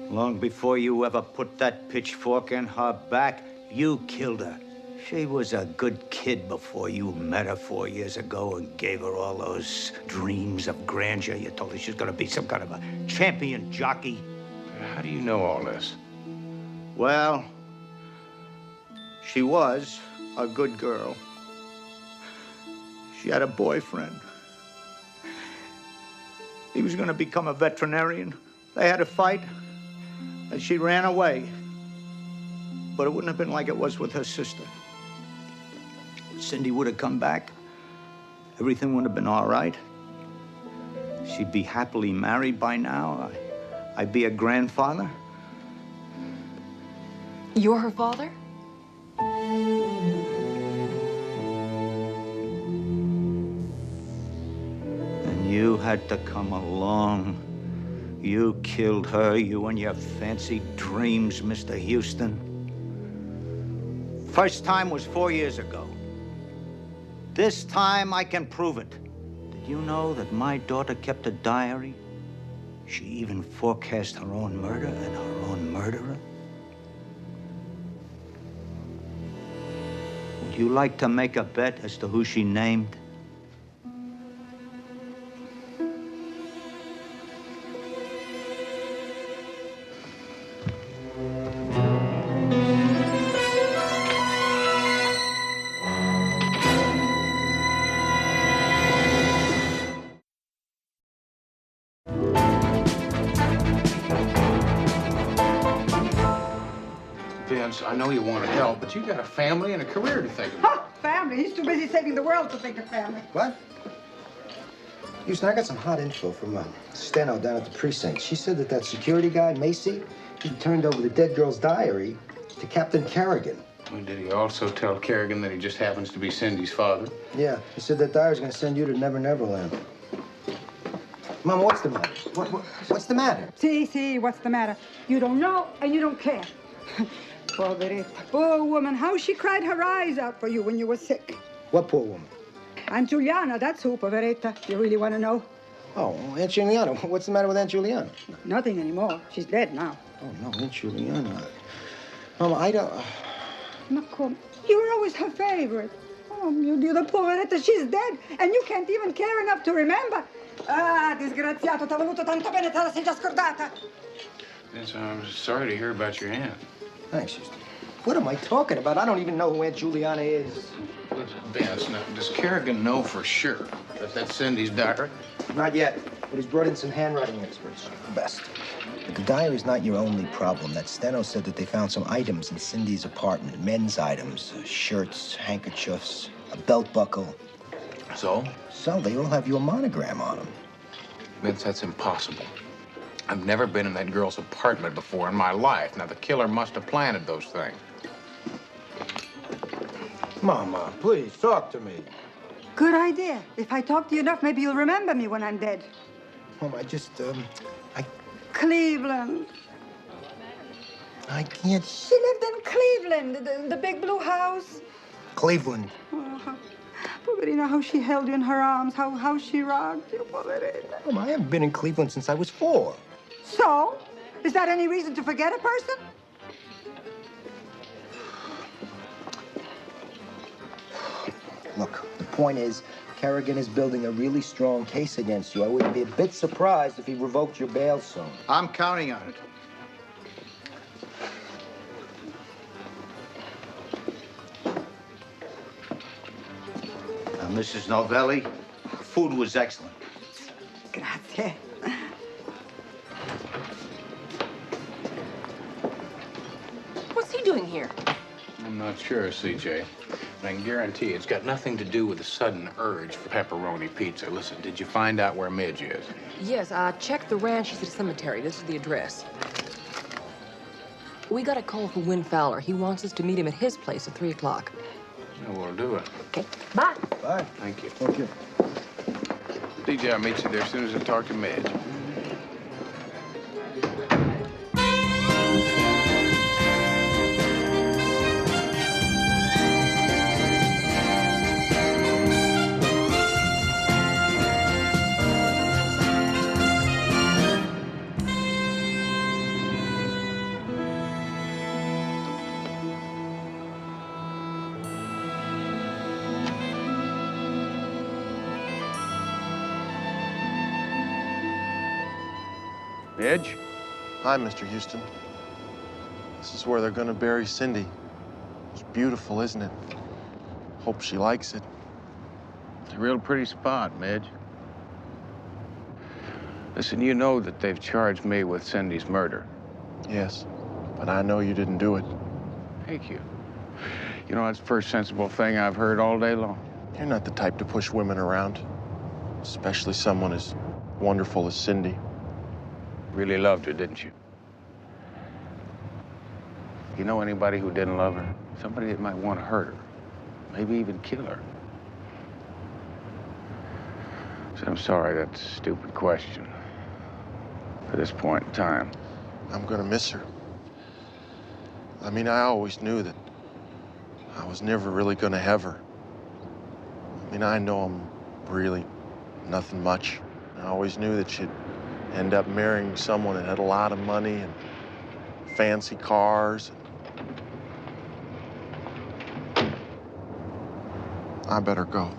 Long before you ever put that pitchfork in her back, you killed her. She was a good kid before you met her 4 years ago and gave her all those dreams of grandeur. You told her she was gonna be some kind of a champion jockey. How do you know all this? Well, she was a good girl. She had a boyfriend. He was gonna become a veterinarian. They had a fight, and she ran away. But it wouldn't have been like it was with her sister. Cindy would have come back. Everything would have been all right. She'd be happily married by now. I'd be a grandfather. You're her father? And you had to come along. You killed her, you and your fancy dreams, Mr. Houston. First time was 4 years ago. This time I can prove it. Did you know that my daughter kept a diary? She even forecast her own murder and her own murderer. Would you like to make a bet as to who she named? Vince, I know you want to help, but you got a family and a career to think about. Huh, family? He's too busy saving the world to think of family. What? Houston, I got some hot info from Steno down at the precinct. She said that security guy, Macy, he turned over the dead girl's diary to Captain Kerrigan. Well, did he also tell Kerrigan that he just happens to be Cindy's father? Yeah, he said that diary's gonna send you to Never Never Land. Mama, what's the matter? What's the matter? See, what's the matter? You don't know and you don't care. Poveretta, poor woman, how she cried her eyes out for you when you were sick. What poor woman? Aunt Juliana, that's who, Poveretta. You really want to know? Oh, Aunt Juliana. What's the matter with Aunt Juliana? Nothing anymore. She's dead now. Oh, no, Aunt Juliana. Mama, I don't... No, come. You were always her favorite. Oh, mio Dio, the Poveretta, she's dead, and you can't even care enough to remember. Ah, disgraziato, t'ha voluto tanto bene, te la sei già scordata. Vince, I'm sorry to hear about your aunt. Thanks, Houston. What am I talking about? I don't even know who Aunt Juliana is. Listen, Vince, now, does Kerrigan know for sure that that's Cindy's diary? Not yet, but he's brought in some handwriting experts. Best. But the diary's not your only problem. That Steno said that they found some items in Cindy's apartment, men's items, shirts, handkerchiefs, a belt buckle. So? So, they all have your monogram on them. Vince, that's impossible. I've never been in that girl's apartment before in my life. Now, the killer must have planted those things. Mama, please, talk to me. Good idea. If I talk to you enough, maybe you'll remember me when I'm dead. Mom, Cleveland. I can't... She lived in Cleveland, the big blue house. Cleveland. Oh, Poverina, how she held you in her arms, how she rocked you, Poverina. Mom, I haven't been in Cleveland since I was 4. So? Is that any reason to forget a person? Look, the point is, Kerrigan is building a really strong case against you. I wouldn't be a bit surprised if he revoked your bail soon. I'm counting on it. Mrs. Novelli, food was excellent. Grazie. What's he doing here? I'm not sure, CJ. But I can guarantee it's got nothing to do with a sudden urge for pepperoni pizza. Listen, did you find out where Midge is? Yes, I checked the ranch. He's at a cemetery. This is the address. We got a call from Win Fowler. He wants us to meet him at his place at 3 o'clock. No, we'll do it. Okay, bye. Bye. Thank you. Thank you. CJ, I'll meet you there as soon as I talk to Midge. Midge? Hi, Mr. Houston. This is where they're gonna bury Cindy. It's beautiful, isn't it? Hope she likes it. It's a real pretty spot, Midge. Listen, you know that they've charged me with Cindy's murder. Yes, but I know you didn't do it. Thank you. You know, that's the first sensible thing I've heard all day long. You're not the type to push women around, especially someone as wonderful as Cindy. Really loved her, didn't you? You know anybody who didn't love her? Somebody that might want to hurt her, maybe even kill her. So I'm sorry, that's a stupid question for this point in time. I'm gonna miss her. I mean, I always knew that I was never really gonna have her. I mean, I know I'm really nothing much. I always knew that she'd end up marrying someone that had a lot of money and fancy cars. I better go.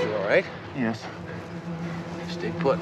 You all right? Yes. Stay put.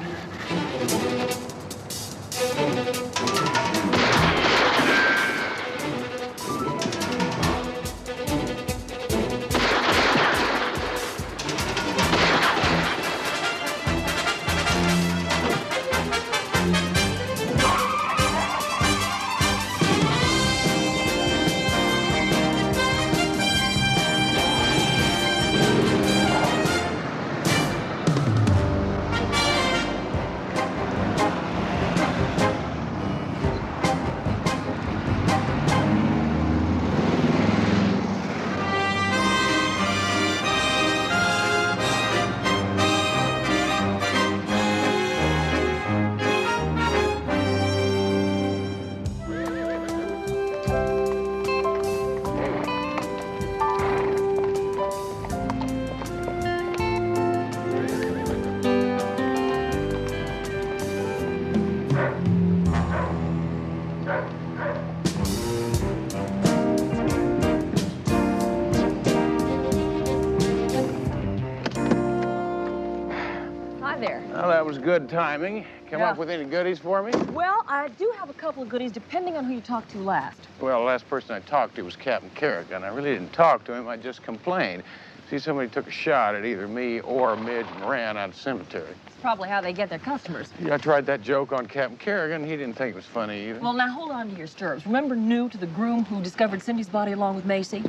Well, that was good timing. Come up with any goodies for me? Well, I do have a couple of goodies, depending on who you talk to last. Well, the last person I talked to was Captain Kerrigan. I really didn't talk to him. I just complained. See, somebody took a shot at either me or Midge and ran out of the cemetery. It's probably how they get their customers. Yeah, I tried that joke on Captain Kerrigan. He didn't think it was funny either. Well, now hold on to your stirrups. Remember Newt, the groom who discovered Cindy's body along with Macy?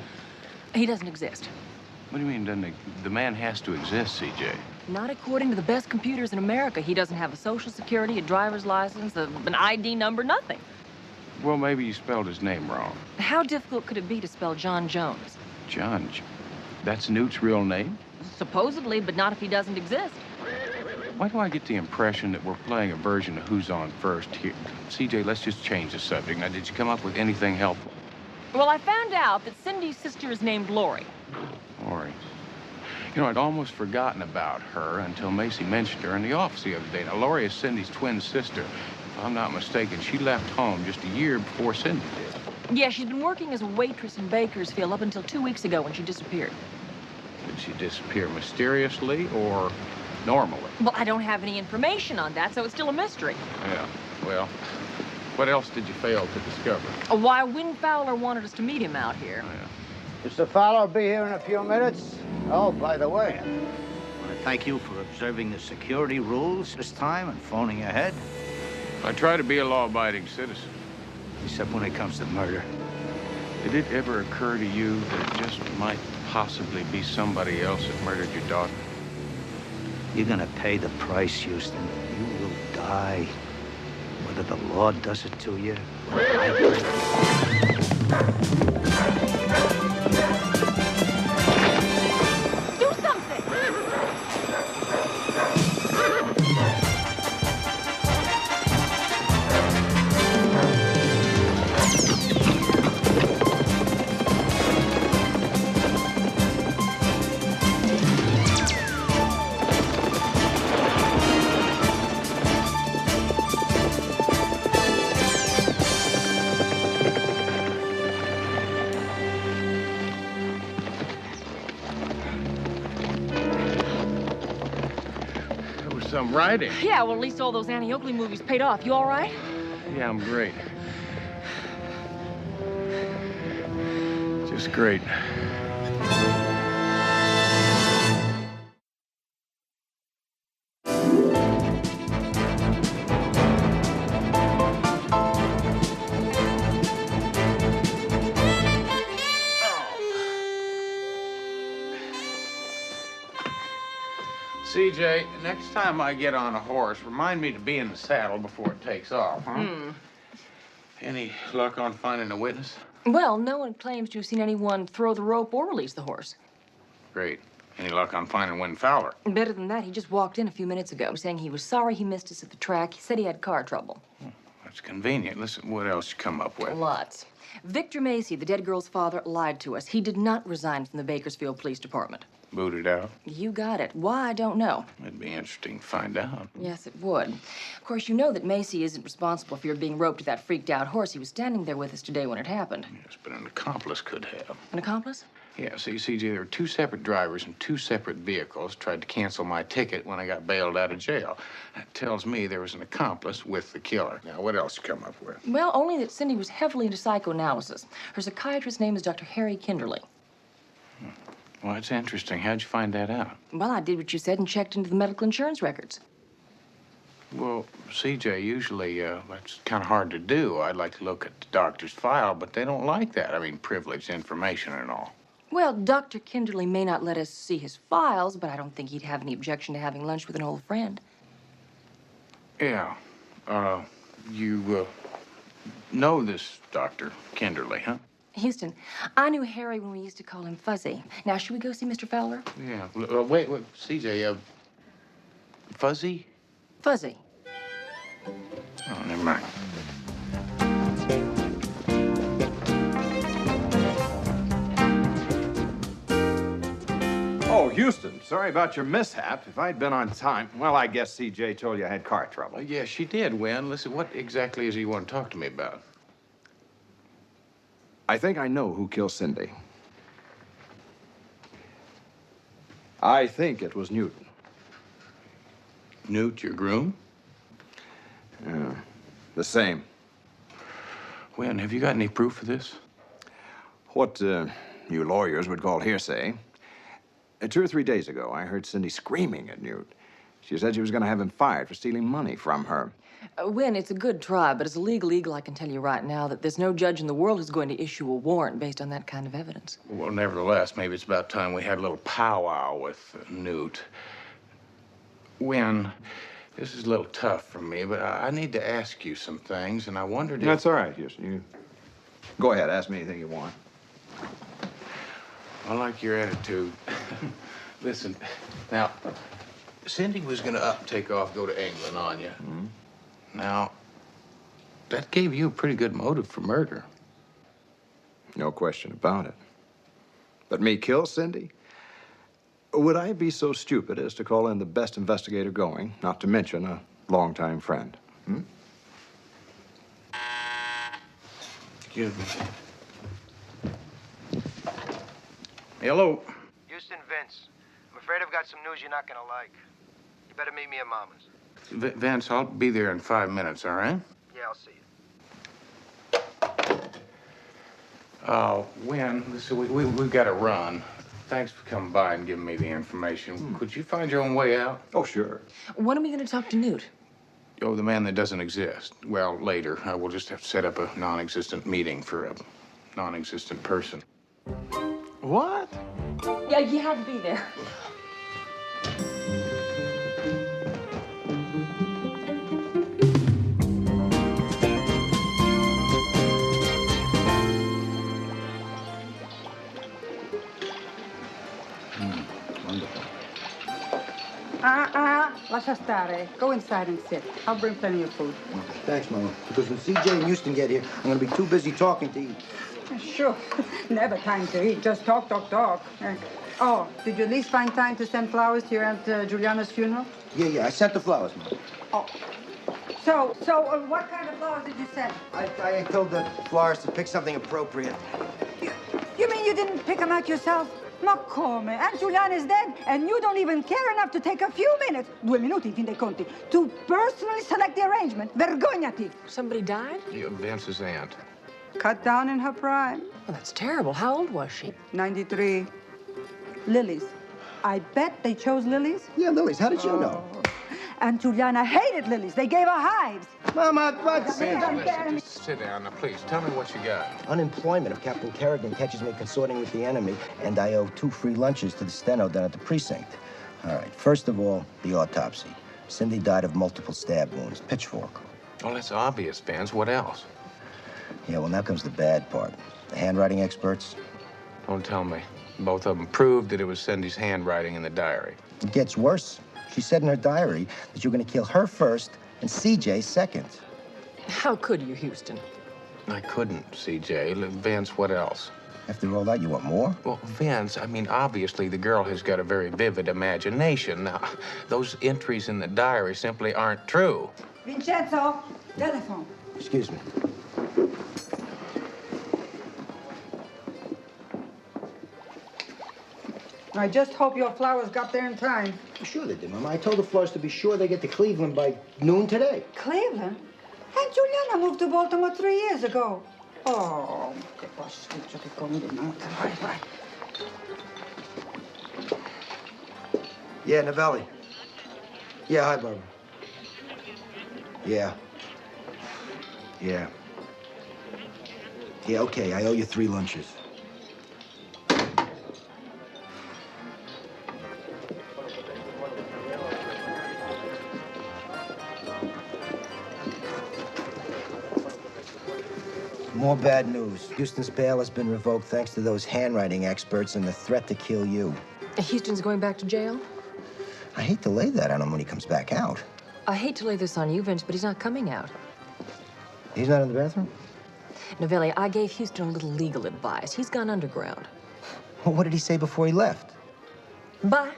He doesn't exist. What do you mean, doesn't the man has to exist, CJ? Not according to the best computers in America. He doesn't have a social security, a driver's license, an ID number, nothing. Well, maybe you spelled his name wrong. How difficult could it be to spell John Jones? John, that's Newt's real name? Supposedly, but not if he doesn't exist. Why do I get the impression that we're playing a version of Who's On First here? CJ, let's just change the subject. Now, did you come up with anything helpful? Well, I found out that Cindy's sister is named Lori. Lori. You know, I'd almost forgotten about her until Macy mentioned her in the office the other day. Now, Lori is Cindy's twin sister. If I'm not mistaken, she left home just a year before Cindy did. Yeah, she's been working as a waitress in Bakersfield up until 2 weeks ago when she disappeared. Did she disappear mysteriously or normally? Well, I don't have any information on that, so it's still a mystery. Yeah, well, what else did you fail to discover? Why Win Fowler wanted us to meet him out here. Yeah. Mr. Fowler will be here in a few minutes. Oh, by the way, I want to thank you for observing the security rules this time and phoning ahead. I try to be a law-abiding citizen. Except when it comes to murder. Did it ever occur to you that it just might possibly be somebody else that murdered your daughter? You're gonna pay the price, Houston. You will die. Whether the law does it to you or I do. Do something! There was some writing. Yeah, well, at least all those Annie Oakley movies paid off. You all right? Yeah, I'm great. Just great. CJ, next time I get on a horse, remind me to be in the saddle before it takes off, huh? Any luck on finding a witness? Well, no one claims to have seen anyone throw the rope or release the horse. Great. Any luck on finding Win Fowler? Better than that, he just walked in a few minutes ago saying he was sorry he missed us at the track. He said he had car trouble. That's convenient. Listen, what else you come up with? Lots. Victor Macy, the dead girl's father, lied to us. He did not resign from the Bakersfield Police Department. Booted out? You got it. Why, I don't know. It'd be interesting to find out. Yes, it would. Of course, you know that Macy isn't responsible for your being roped to that freaked out horse. He was standing there with us today when it happened. Yes, but an accomplice could have. An accomplice? Yeah, see, CJ, there were two separate drivers and two separate vehicles tried to cancel my ticket when I got bailed out of jail. That tells me there was an accomplice with the killer. Now, what else you come up with? Well, only that Cindy was heavily into psychoanalysis. Her psychiatrist's name is Dr. Harry Kinderly. Well, that's interesting. How'd you find that out? Well, I did what you said and checked into the medical insurance records. Well, CJ, usually that's kind of hard to do. I'd like to look at the doctor's file, but they don't like that. I mean, privileged information and all. Well, Dr. Kinderly may not let us see his files, but I don't think he'd have any objection to having lunch with an old friend. Yeah. You know this Dr. Kinderly, huh? Houston, I knew Harry when we used to call him Fuzzy. Now, should we go see Mr. Fowler? Yeah. Wait, CJ, Fuzzy? Fuzzy. Oh, never mind. Oh, Houston, sorry about your mishap. If I'd been on time, well, I guess CJ told you I had car trouble. Yeah, she did, Win. Listen, what exactly is he want to talk to me about? I think I know who killed Cindy. I think it was Newton. Newt, your groom? Yeah, the same. Win, have you got any proof of this? What you lawyers would call hearsay. 2 or 3 days ago, I heard Cindy screaming at Newt. She said she was going to have him fired for stealing money from her. Win, it's a good try, but as a legal eagle, I can tell you right now that there's no judge in the world who's going to issue a warrant based on that kind of evidence. Well, nevertheless, maybe it's about time we had a little powwow with Newt. Win, this is a little tough for me, but I need to ask you some things, and I wondered if... That's all right, Houston. You go ahead, ask me anything you want. I like your attitude. Listen, now, Cindy was going to take off, go to England on you. Mm-hmm. Now, that gave you a pretty good motive for murder. No question about it. But me kill Cindy? Would I be so stupid as to call in the best investigator going, not to mention a longtime friend? Hmm? Excuse me. Hello. Houston, Vince. I'm afraid I've got some news you're not gonna like. You better meet me at Mama's. Vince, I'll be there in 5 minutes, all right? Yeah, I'll see Wynn, listen, we've got to run. Thanks for coming by and giving me the information. Could you find your own way out? Oh, sure. When are we going to talk to Newt? Oh, the man that doesn't exist. Well, later. We'll just have to set up a non-existent meeting for a non-existent person. What? Yeah, you have to be there. Lascia stare. Go inside and sit. I'll bring plenty of food. Thanks, Mama. Because when CJ and Houston get here, I'm going to be too busy talking to eat. Sure. Never time to eat. Just talk, talk, talk. Oh, did you at least find time to send flowers to your Aunt Juliana's funeral? Yeah, I sent the flowers, Mama. Oh. So, what kind of flowers did you send? I told the florist to pick something appropriate. You mean you didn't pick them out yourself? Ma come? Aunt Juliana is dead, and you don't even care enough to take a few minutes, 2 minuti in fin dei conti, to personally select the arrangement. Vergognati. Somebody died? Yeah, Vance's aunt. Cut down in her prime. Well, that's terrible. How old was she? 93. Lilies. I bet they chose lilies. Yeah, lilies. How did you know? Aunt Juliana hated lilies. They gave her hives. Mama, what? Listen, just sit down now, please. Tell me what you got. Unemployment if Captain Kerrigan catches me consorting with the enemy, and I owe 2 free lunches to the steno down at the precinct. All right, first of all, the autopsy. Cindy died of multiple stab wounds, pitchfork. Well, that's obvious, Vance. What else? Yeah, well, now comes the bad part. The handwriting experts. Don't tell me. Both of them proved that it was Cindy's handwriting in the diary. It gets worse. She said in her diary that you're going to kill her first and CJ second. How could you, Houston? I couldn't, CJ. Vance, what else? After all that, you want more? Well, Vance, I mean, obviously the girl has got a very vivid imagination. Now, those entries in the diary simply aren't true. Vincenzo, telephone. Excuse me. I just hope your flowers got there in time. Sure they did, Mama. I told the florist to be sure they get to Cleveland by noon today. Cleveland? Aunt Juliana moved to Baltimore 3 years ago. Oh, che pasticcio di combinata. Vai. Yeah, Novelli. Yeah, hi, Barbara. Yeah. Yeah, okay, I owe you 3 lunches. More bad news. Houston's bail has been revoked thanks to those handwriting experts and the threat to kill you. Houston's going back to jail? I hate to lay that on him when he comes back out. I hate to lay this on you, Vince, but he's not coming out. He's not in the bathroom? Novelli, I gave Houston a little legal advice. He's gone underground. Well, what did he say before he left? Bye.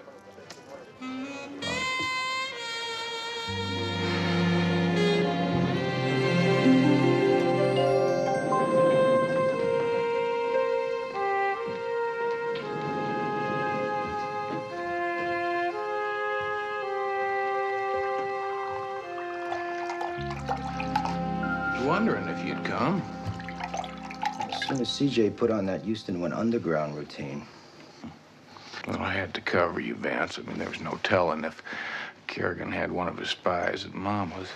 Wondering if you'd come. As soon as CJ put on that Houston went underground routine. Well, I had to cover you, Vance. I mean, there was no telling if Kerrigan had one of his spies at Mama's.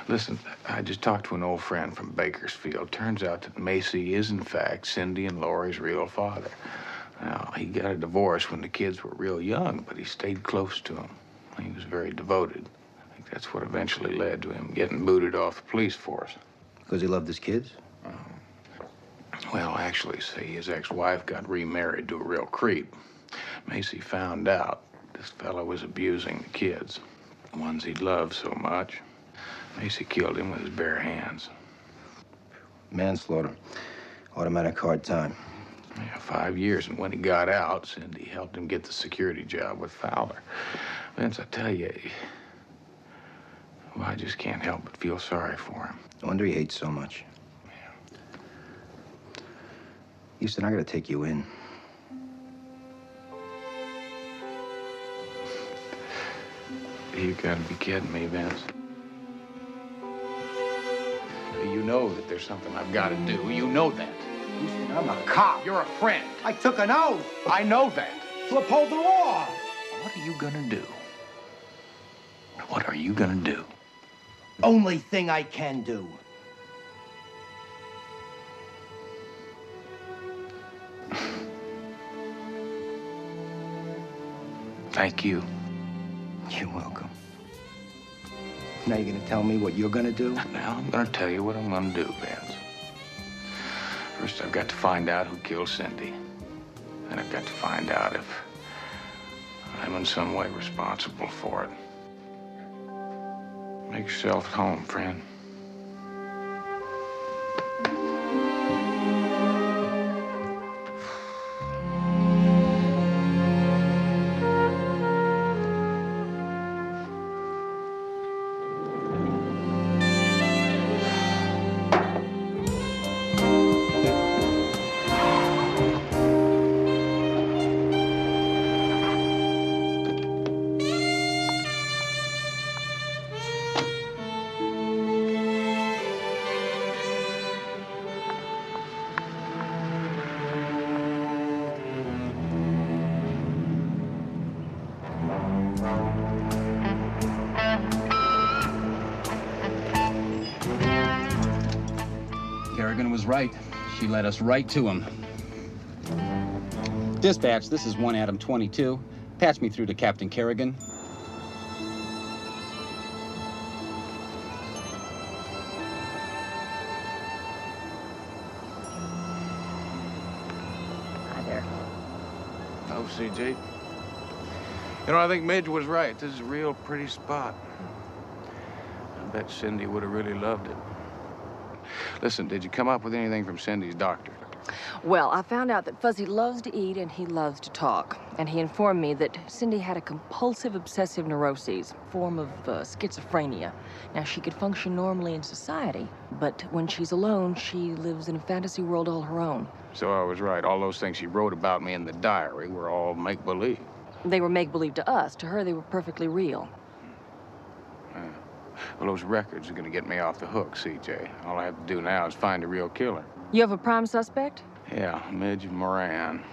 Listen, I just talked to an old friend from Bakersfield. Turns out that Macy is, in fact, Cindy and Laurie's real father. Now, he got a divorce when the kids were real young, but he stayed close to them. He was very devoted. I think that's what eventually led to him getting booted off the police force. Because he loved his kids? Well, actually, see, his ex-wife got remarried to a real creep. Macy found out this fellow was abusing the kids, the ones he'd loved so much. Macy killed him with his bare hands. Manslaughter. Automatic hard time. Yeah, 5 years, and when he got out, Cindy helped him get the security job with Fowler. Vince, I tell you, well, I just can't help but feel sorry for him. No wonder he hates so much. Houston, I gotta take you in. You gotta be kidding me, Vince. You know that there's something I've got to do. You know that. Houston, I'm a cop. You're a friend. I took an oath I know that. to uphold the law. What are you gonna do? What are you gonna do? Only thing I can do. Thank you. You're welcome. Now you're gonna tell me what you're gonna do? Now I'm gonna tell you what I'm gonna do, Vince. First, I've got to find out who killed Cindy. Then I've got to find out if I'm in some way responsible for it. Make yourself at home, friend. Kerrigan was right. She led us right to him. Dispatch, this is 1 Adam 22. Patch me through to Captain Kerrigan. Hi there. Oh, CJ. You know, I think Midge was right. This is a real pretty spot. I bet Cindy would have really loved it. Listen, did you come up with anything from Cindy's doctor? Well, I found out that Fuzzy loves to eat and he loves to talk. And he informed me that Cindy had a compulsive obsessive neuroses, form of schizophrenia. Now, she could function normally in society, but when she's alone, she lives in a fantasy world all her own. So I was right. All those things she wrote about me in the diary were all make-believe. They were make-believe to us. To her, they were perfectly real. Well, those records are going to get me off the hook, CJ. All I have to do now is find a real killer. You have a prime suspect? Yeah, Midge Moran.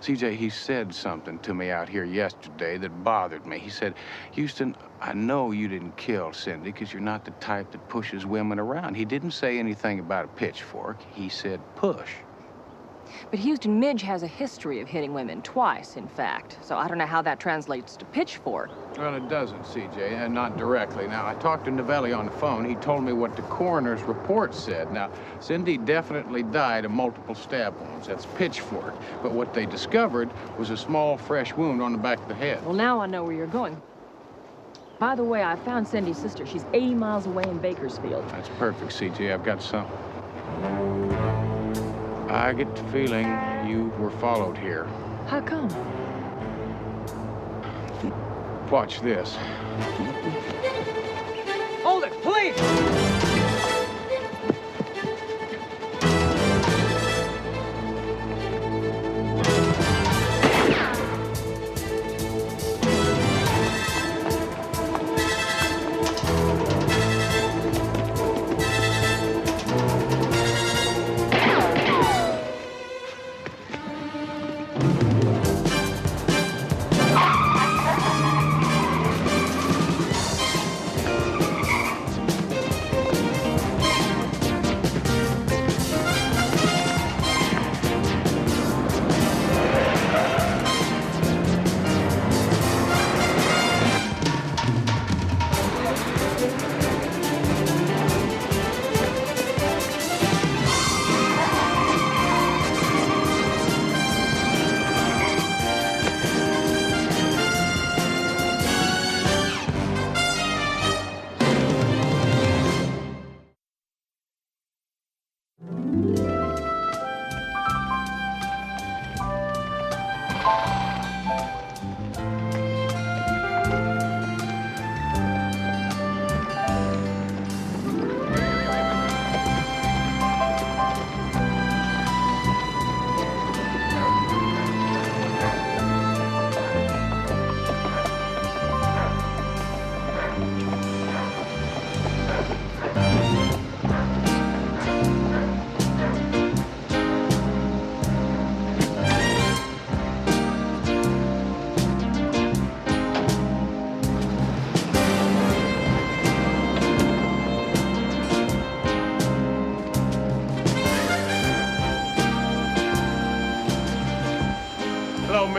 CJ, he said something to me out here yesterday that bothered me. He said, Houston, I know you didn't kill Cindy because you're not the type that pushes women around. He didn't say anything about a pitchfork. He said push. But Houston, Midge has a history of hitting women, twice, in fact. So I don't know how that translates to pitchfork. Well, it doesn't, CJ, and not directly. Now, I talked to Novelli on the phone. He told me what the coroner's report said. Now, Cindy definitely died of multiple stab wounds. That's pitchfork. But what they discovered was a small, fresh wound on the back of the head. Well, now I know where you're going. By the way, I found Cindy's sister. She's 80 miles away in Bakersfield. That's perfect, CJ. I've got some. I get the feeling you were followed here. How come? Watch this. Hold it, please!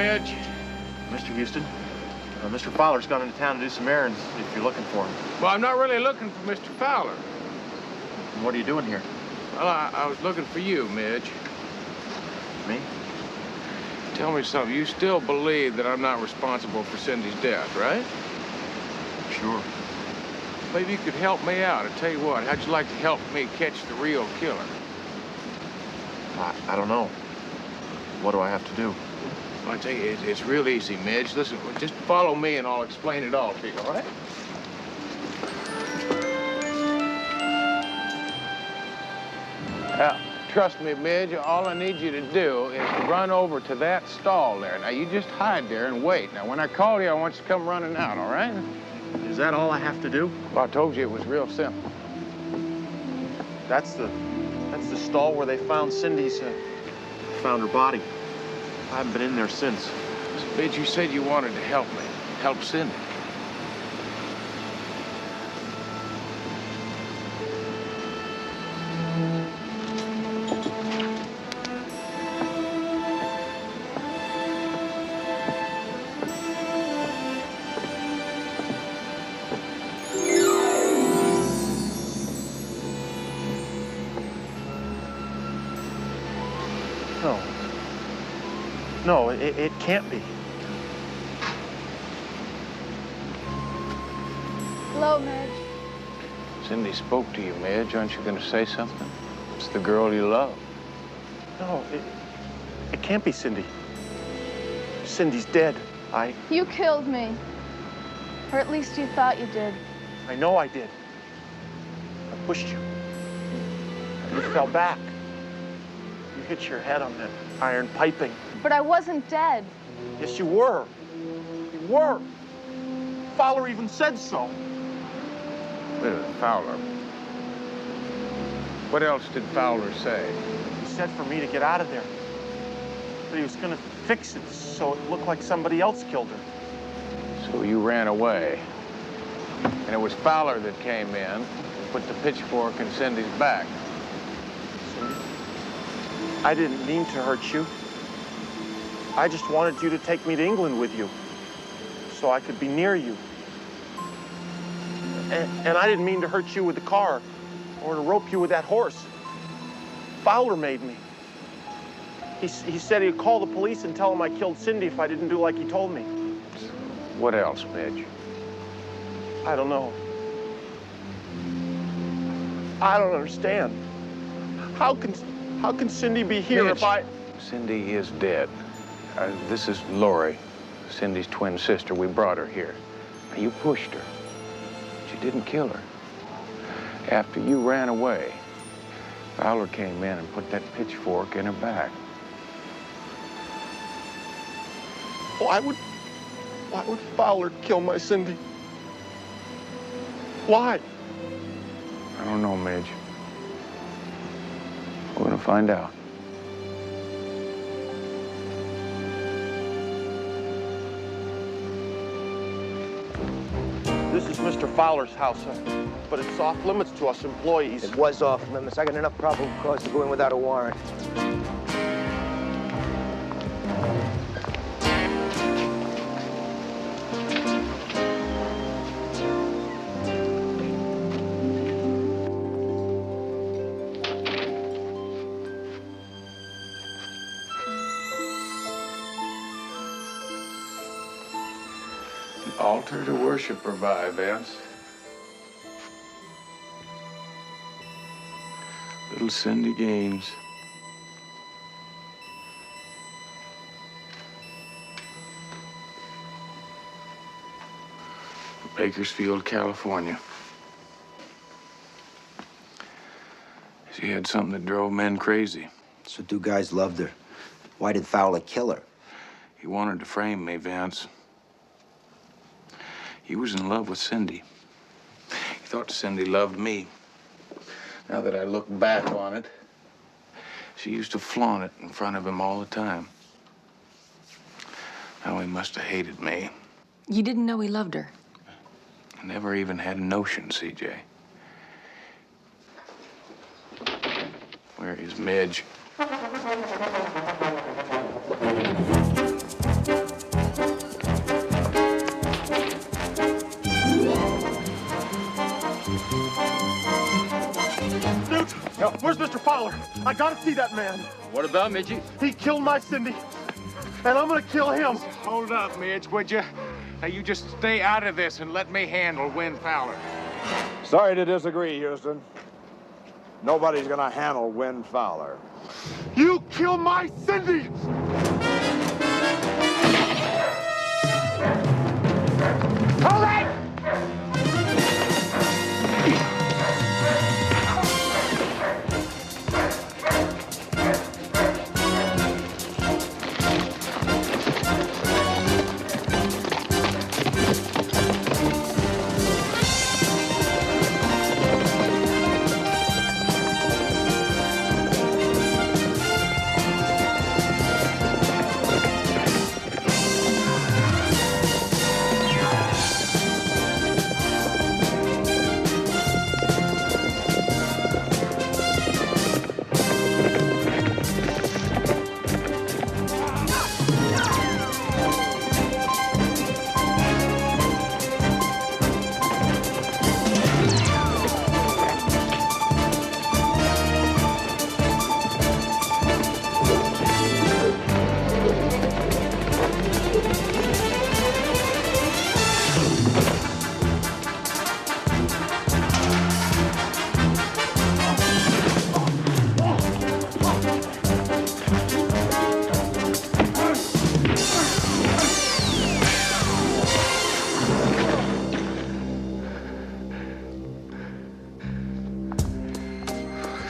Midge. Mr. Houston, Mr. Fowler's gone into town to do some errands if you're looking for him. Well, I'm not really looking for Mr. Fowler. And what are you doing here? Well, I was looking for you, Midge. Me? Tell me something. You still believe that I'm not responsible for Cindy's death, right? Sure. Maybe you could help me out. I tell you what, how'd you like to help me catch the real killer? I don't know. What do I have to do? Well, I tell you, it's real easy, Midge. Listen, just follow me and I'll explain it all to you, all right? Now, trust me, Midge, all I need you to do is to run over to that stall there. Now, you just hide there and wait. Now, when I call you, I want you to come running out, all right? Is that all I have to do? Well, I told you it was real simple. That's the stall where they found Cindy's, found her body. I haven't been in there since. So, Midge, you said you wanted to help me. Help Cindy. No, it can't be. Hello, Midge. Cindy spoke to you, Midge. Aren't you going to say something? It's the girl you love. No, it can't be Cindy. Cindy's dead. You killed me. Or at least you thought you did. I know I did. I pushed you. You fell back. You hit your head on that iron piping. But I wasn't dead. Yes, you were. You were. Fowler even said so. Wait a minute, Fowler. What else did Fowler say? He said for me to get out of there. But he was going to fix it so it looked like somebody else killed her. So you ran away. And it was Fowler that came in and put the pitchfork in Cindy's back. Cindy, I didn't mean to hurt you. I just wanted you to take me to England with you so I could be near you. And I didn't mean to hurt you with the car or to rope you with that horse. Fowler made me. He said he'd call the police and tell them I killed Cindy if I didn't do like he told me. What else, Midge? I don't know. I don't understand. How can Cindy be here Midge, if I... Cindy is dead. This is Lori, Cindy's twin sister. We brought her here. You pushed her. But you didn't kill her. After you ran away, Fowler came in and put that pitchfork in her back. Why would Fowler kill my Cindy? Why? I don't know, Midge. We're gonna find out. This is Mr. Fowler's house, but it's off limits to us employees. It was off limits. I got enough probable cause to go in without a warrant. Altar to worship her by, Vance. Little Cindy Gaines. Bakersfield, California. She had something that drove men crazy. So two guys loved her. Why did Fowler kill her? He wanted to frame me, Vance. He was in love with Cindy. He thought Cindy loved me. Now that I look back on it, she used to flaunt it in front of him all the time. Now he must have hated me. You didn't know he loved her? I never even had a notion, CJ. Where is Midge? Newt, where's Mr. Fowler? I gotta see that man. What about Midgie? He killed my Cindy, and I'm gonna kill him. Hold up, Midge, would you? Now, you just stay out of this and let me handle Win Fowler. Sorry to disagree, Houston. Nobody's gonna handle Win Fowler. You kill my Cindy! Hold it!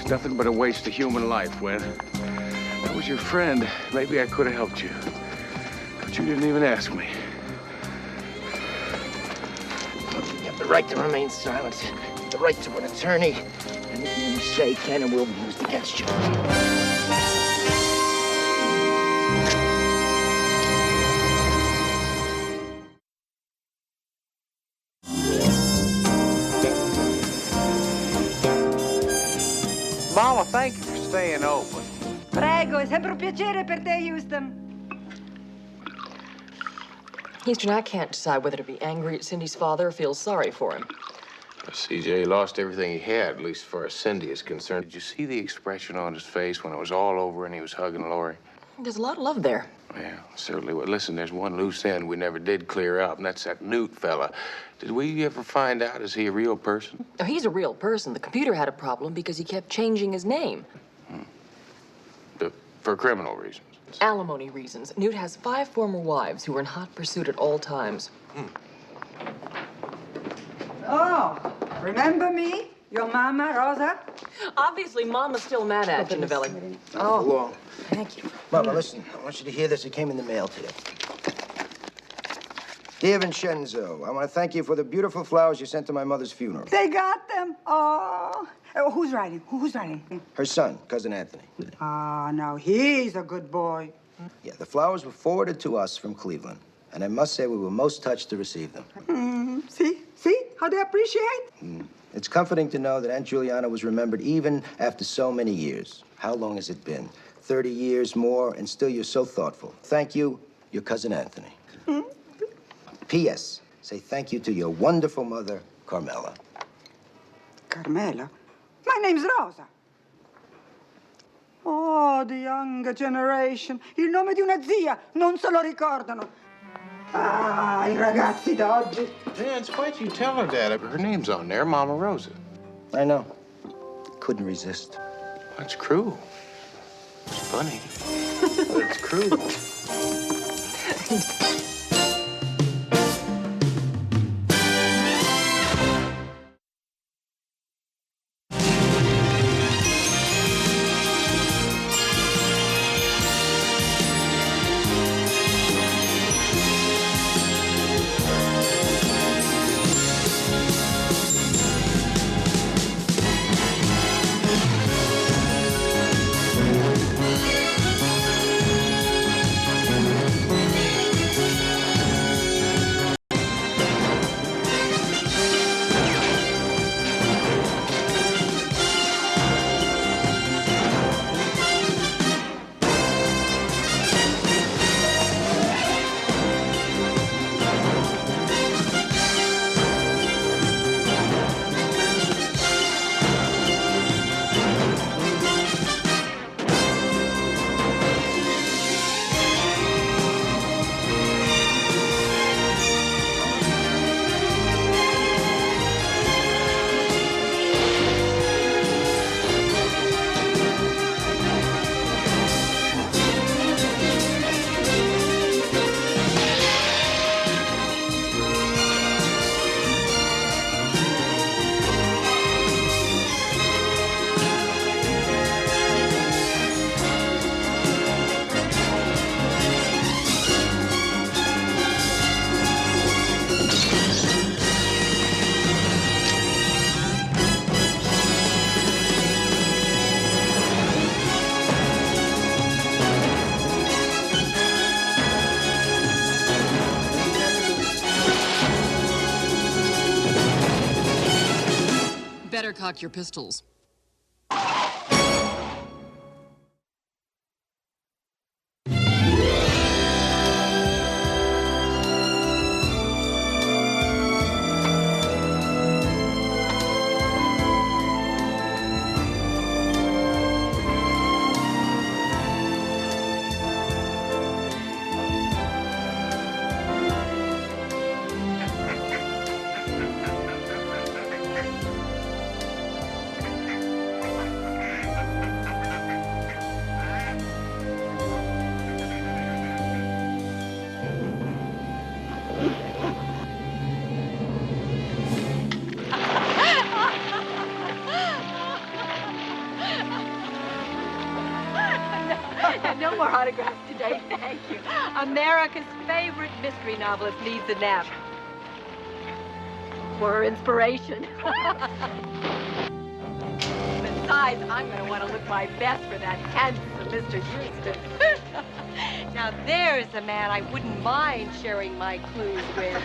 Nothing but a waste of human life, Win. I was your friend. Maybe I could have helped you. But you didn't even ask me. You have the right to remain silent, the right to an attorney. Anything you say can and will be used against you. Mama, thank you for staying open. Prego, è sempre un piacere per te, Houston. Houston, I can't decide whether to be angry at Cindy's father or feel sorry for him. CJ lost everything he had, at least as far as Cindy is concerned. Did you see the expression on his face when it was all over and he was hugging Lori? There's a lot of love there. Yeah, certainly. Well, listen, there's one loose end we never did clear up, and that's that Newt fella. Did we ever find out, is he a real person? Oh, he's a real person. The computer had a problem because he kept changing his name. For criminal reasons? Alimony reasons. Newt has 5 former wives who are in hot pursuit at all times. Oh, remember me? Your mama, Rosa? Obviously, Mama's still mad at you, Novelli. Oh, long. Thank you. Mama, listen, I want you to hear this. It came in the mail today. Dear Vincenzo, I want to thank you for the beautiful flowers you sent to my mother's funeral. They got them. Oh. Who's writing? Who's writing? Her son, Cousin Anthony. Ah, now he's a good boy. Yeah, the flowers were forwarded to us from Cleveland. And I must say we were most touched to receive them. See how they appreciate? It's comforting to know that Aunt Juliana was remembered even after so many years. How long has it been? 30 years more, and still you're so thoughtful. Thank you, your Cousin Anthony. P.S. Say thank you to your wonderful mother, Carmela. Carmela? My name's Rosa. Oh, the younger generation. Il nome di una zia, non se lo ricordano. Ah, I ragazzi d'oggi. Vance, why'd you tell her that? Her name's on there, Mama Rosa. I know. Couldn't resist. That's cruel. It's funny, but it's cruel. cock your pistols. No more autographs today, thank you. America's favorite mystery novelist needs a nap. For her inspiration. Besides, I'm going to want to look my best for that handsome Mr. Houston. Now there's a man I wouldn't mind sharing my clues with.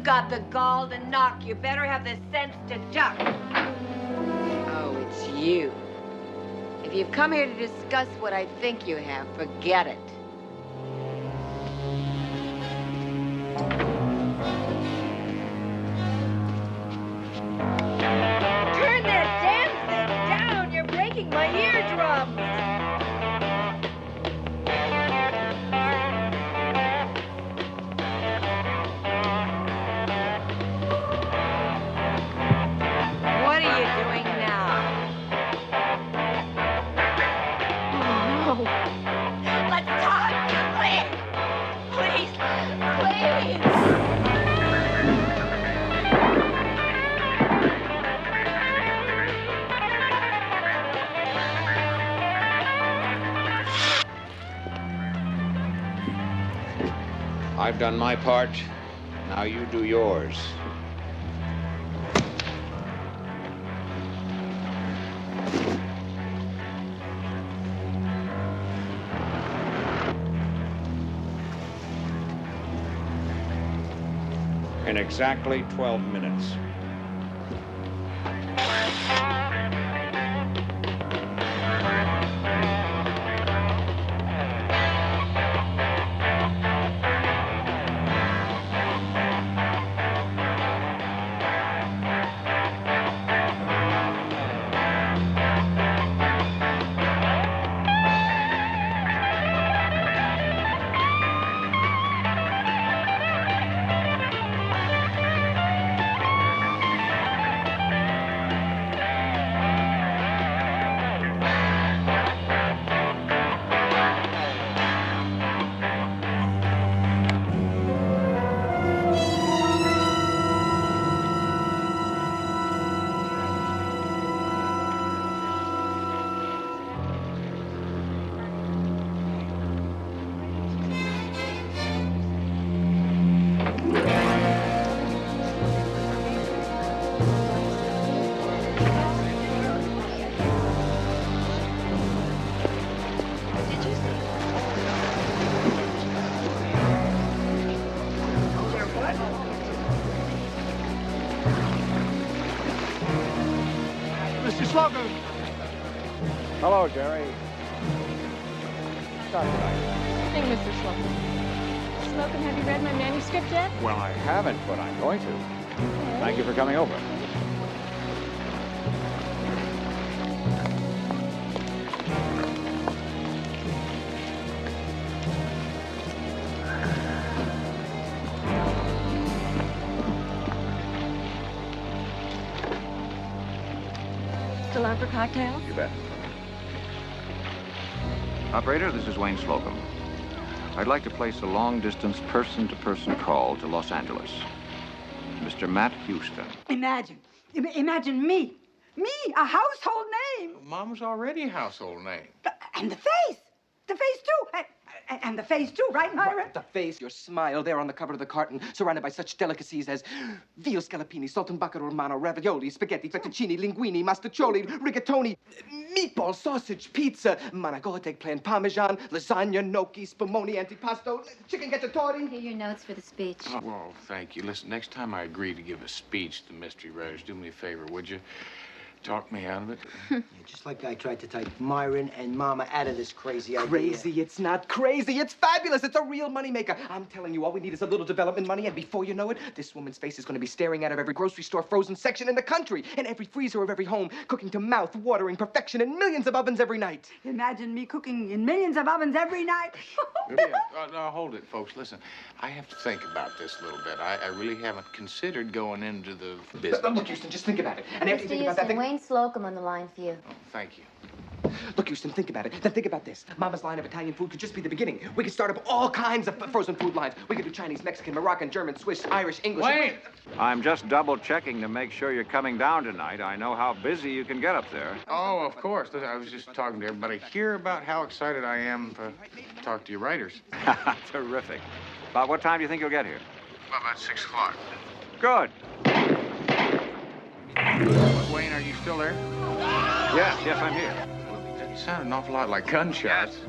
Got the gall to knock, you better have the sense to duck. Oh, it's you. If you've come here to discuss what I think you have, forget it. Turn that damn thing down! You're breaking my eardrums! I've done my part. Now you do yours. In exactly 12 minutes. Slocum. Hello, Jerry. Evening, Mr. Slocum. Slocum, have you read my manuscript yet? Well, I haven't, but I'm going to. Thank you for coming over. Still on for cocktails? You bet. Operator, this is Wayne Slocum. I'd like to place a long-distance person-to-person call to Los Angeles. Mr. Matt Houston. Imagine me, a household name. Mama's already a household name. And the face too. And the face too, right, Myra? The face, your smile there on the cover of the carton, surrounded by such delicacies as veal scallopini, saltimbocca romano, ravioli, spaghetti, fettuccine, linguine, mastaccioli, rigatoni, meatball, sausage, pizza, manigot, eggplant, parmesan, lasagna, gnocchi, spumoni, antipasto, chicken cacciatore. Here are your notes for the speech. Oh, well, thank you. Listen, next time I agree to give a speech to mystery writers, do me a favor, would you? Talk me out of it. Just like I tried to type Myron and Mama out of this crazy idea. Crazy, it's not crazy, it's fabulous, it's a real moneymaker. I'm telling you, all we need is a little development money, and before you know it, this woman's face is going to be staring out of every grocery store frozen section in the country, and every freezer of every home, cooking to mouth-watering perfection in millions of ovens every night. Imagine me cooking in millions of ovens every night. Now, hold it, folks. Listen, I have to think about this a little bit. I really haven't considered going into the business. Look, Houston, just think about it. And after you think about that, think... Wayne Slocum on the line for you. Oh, thank you. Look, Houston, think about it. Then think about this. Mama's line of Italian food could just be the beginning. We could start up all kinds of frozen food lines. We could do Chinese, Mexican, Moroccan, German, Swiss, Irish, English. Wait! I'm just double-checking to make sure you're coming down tonight. I know how busy you can get up there. Oh, of course. I was just talking to everybody here about how excited I am to talk to your writers. Terrific. About what time do you think you'll get here? About 6 o'clock. Good. Wayne, are you still there? Yes, I'm here. It sounded an awful lot like gunshots.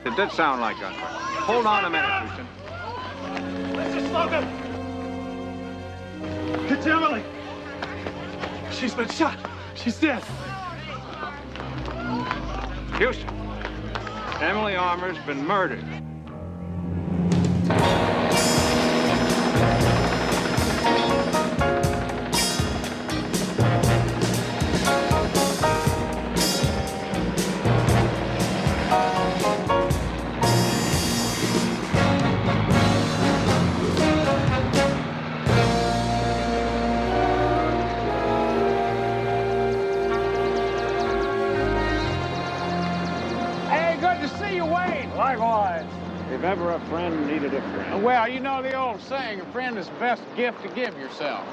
It did sound like gunshots. Hold on a minute, Houston. Mr. Slocum! It's Emily! She's been shot. She's dead. Houston, Emily Armour's been murdered. Likewise. If ever a friend needed a friend. Well, you know the old saying, a friend is the best gift to give yourself.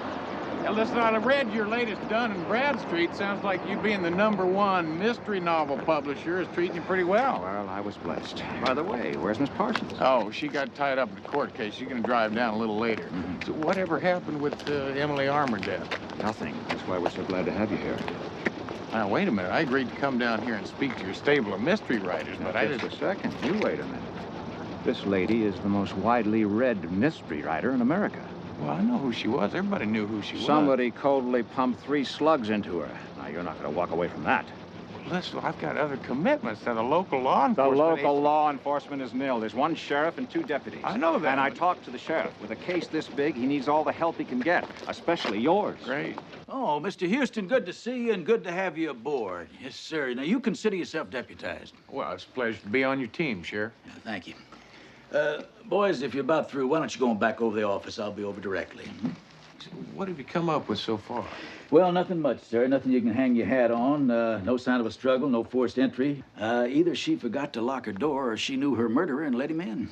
Now, listen, I read your latest Dun & Bradstreet. Sounds like you being the #1 mystery novel publisher is treating you pretty well. Well, I was blessed. By the way, where's Miss Parsons? Oh, she got tied up in a court case. She's going to drive down a little later. So whatever happened with Emily Armour death? Nothing. That's why we're so glad to have you here. Now, wait a minute. I agreed to come down here and speak to your stable of mystery writers, but I Just didn't... a second. You wait a minute. This lady is the most widely read mystery writer in America. Well, I know who she was. Everybody knew who she was. Somebody coldly pumped 3 slugs into her. Now, you're not going to walk away from that. Listen, I've got other commitments to the local law enforcement. The local law enforcement is nil. There's 1 sheriff and 2 deputies. I know that. And I talked to the sheriff. With a case this big, he needs all the help he can get, especially yours. Great. Oh, Mr. Houston, good to see you and good to have you aboard. Yes, sir. Now, you consider yourself deputized. Well, it's a pleasure to be on your team, Sheriff. Yeah, thank you. Boys, if you're about through, why don't you go on back over the office? I'll be over directly. So what have you come up with so far? Well, nothing much, sir. Nothing you can hang your hat on. No sign of a struggle, no forced entry. Either she forgot to lock her door or she knew her murderer and let him in.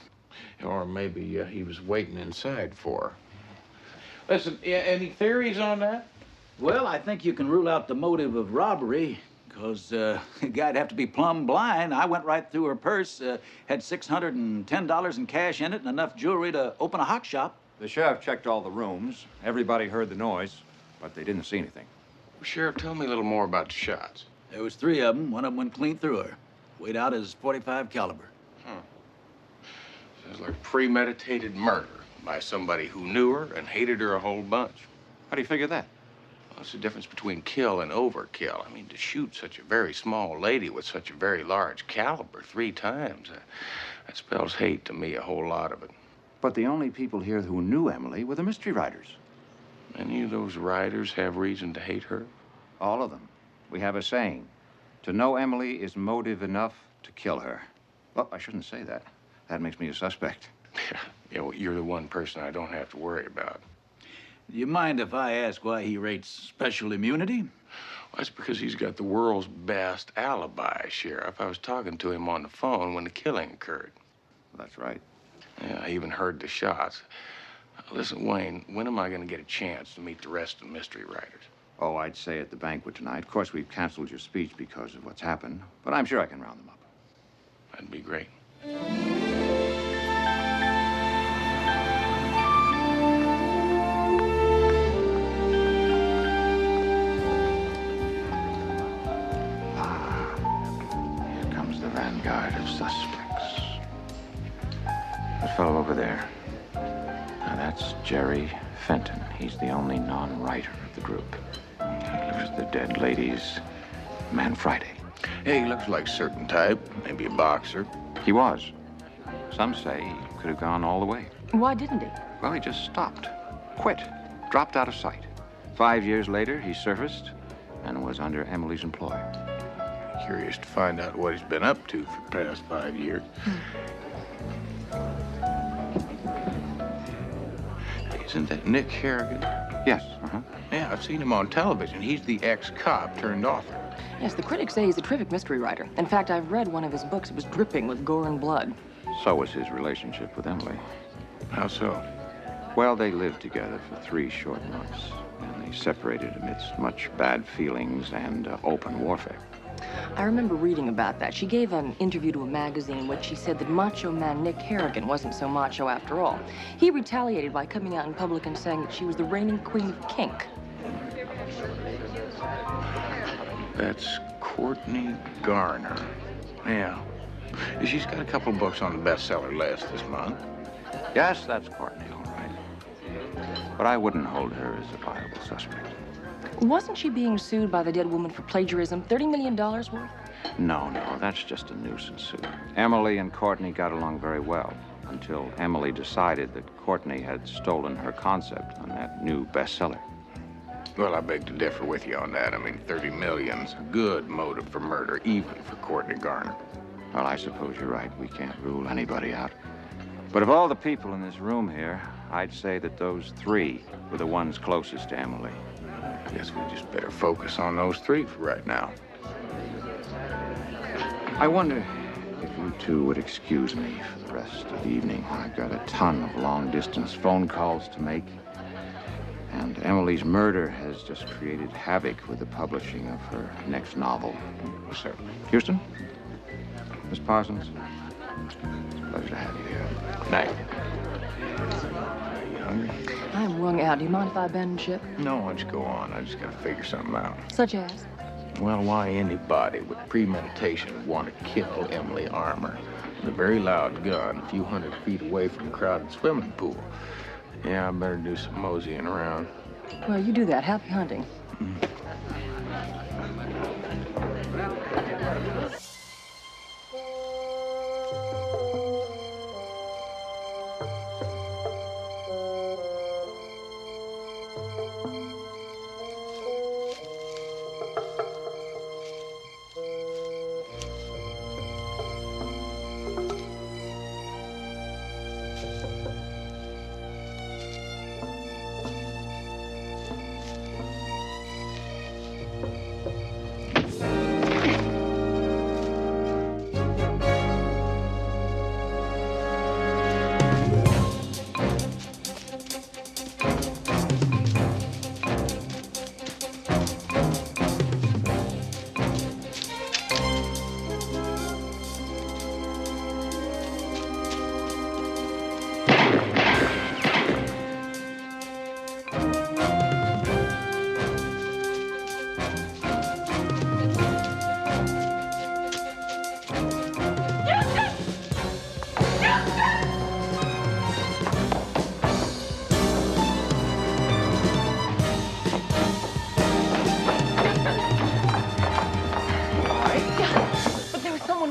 Or maybe he was waiting inside for her. Listen, any theories on that? Well, I think you can rule out the motive of robbery, because the guy'd have to be plumb blind. I went right through her purse, had $610 in cash in it and enough jewelry to open a hock shop. The sheriff checked all the rooms. Everybody heard the noise, but they didn't see anything. Sheriff, tell me a little more about the shots. There was 3 of them. One of them went clean through her. Weighed out as .45 caliber. Sounds like premeditated murder by somebody who knew her and hated her a whole bunch. How do you figure that? What's the difference between kill and overkill? I mean, to shoot such a very small lady with such a very large caliber 3 times, that spells hate to me, a whole lot of it. But the only people here who knew Emily were the mystery writers. Any of those writers have reason to hate her? All of them. We have a saying, to know Emily is motive enough to kill her. Well, I shouldn't say that. That makes me a suspect. Yeah, well, you're the one person I don't have to worry about. Do you mind if I ask why he rates special immunity? Well, that's because he's got the world's best alibi, Sheriff. I was talking to him on the phone when the killing occurred. That's right. Yeah, I even heard the shots. Listen, Wayne, when am I going to get a chance to meet the rest of the mystery writers? Oh, I'd say at the banquet tonight. Of course, we've canceled your speech because of what's happened, but I'm sure I can round them up. That'd be great. Here comes the vanguard of suspects. That fellow over there. Now, that's Jerry Fenton. He's the only non-writer of the group. He lives with the dead lady's Man Friday. Yeah, he looks like a certain type. Maybe a boxer. He was. Some say he could have gone all the way. Why didn't he? Well, he just stopped. Quit. Dropped out of sight. 5 years later, he surfaced and was under Emily's employ. Curious to find out what he's been up to for the past 5 years. Isn't that Nick Harrigan? Yes. Yeah, I've seen him on television. He's the ex-cop turned author. Yes, the critics say he's a terrific mystery writer. In fact, I've read one of his books. It was dripping with gore and blood. So was his relationship with Emily. How so? Well, they lived together for 3 short months, and they separated amidst much bad feelings and open warfare. I remember reading about that. She gave an interview to a magazine in which she said that Macho Man Nick Harrigan wasn't so macho after all. He retaliated by coming out in public and saying that she was the reigning queen of kink. That's Courtney Garner. Yeah. She's got a couple books on the bestseller list this month. Yes, that's Courtney, all right. But I wouldn't hold her as a viable suspect. Wasn't she being sued by the dead woman for plagiarism? $30 million worth? No, that's just a nuisance suit. Emily and Courtney got along very well until Emily decided that Courtney had stolen her concept on that new bestseller. Well, I beg to differ with you on that. I mean, 30 million's a good motive for murder, even for Courtney Garner. Well, I suppose you're right. We can't rule anybody out. But of all the people in this room here, I'd say that those 3 were the ones closest to Emily. I guess we just better focus on those 3 for right now. I wonder if you two would excuse me for the rest of the evening. I've got a ton of long-distance phone calls to make. And Emily's murder has just created havoc with the publishing of her next novel. Certainly. Houston? Miss Parsons? It's a pleasure to have you here. Good night. Are you hungry? I'm wrung out. Do you mind if I abandon ship? No, why don't you go on? I just gotta figure something out. Such as? Well, why anybody with premeditation would want to kill Emily Armour with a very loud gun a few hundred feet away from a crowded swimming pool. Yeah, I better do some moseying around. Well, you do that. Happy hunting.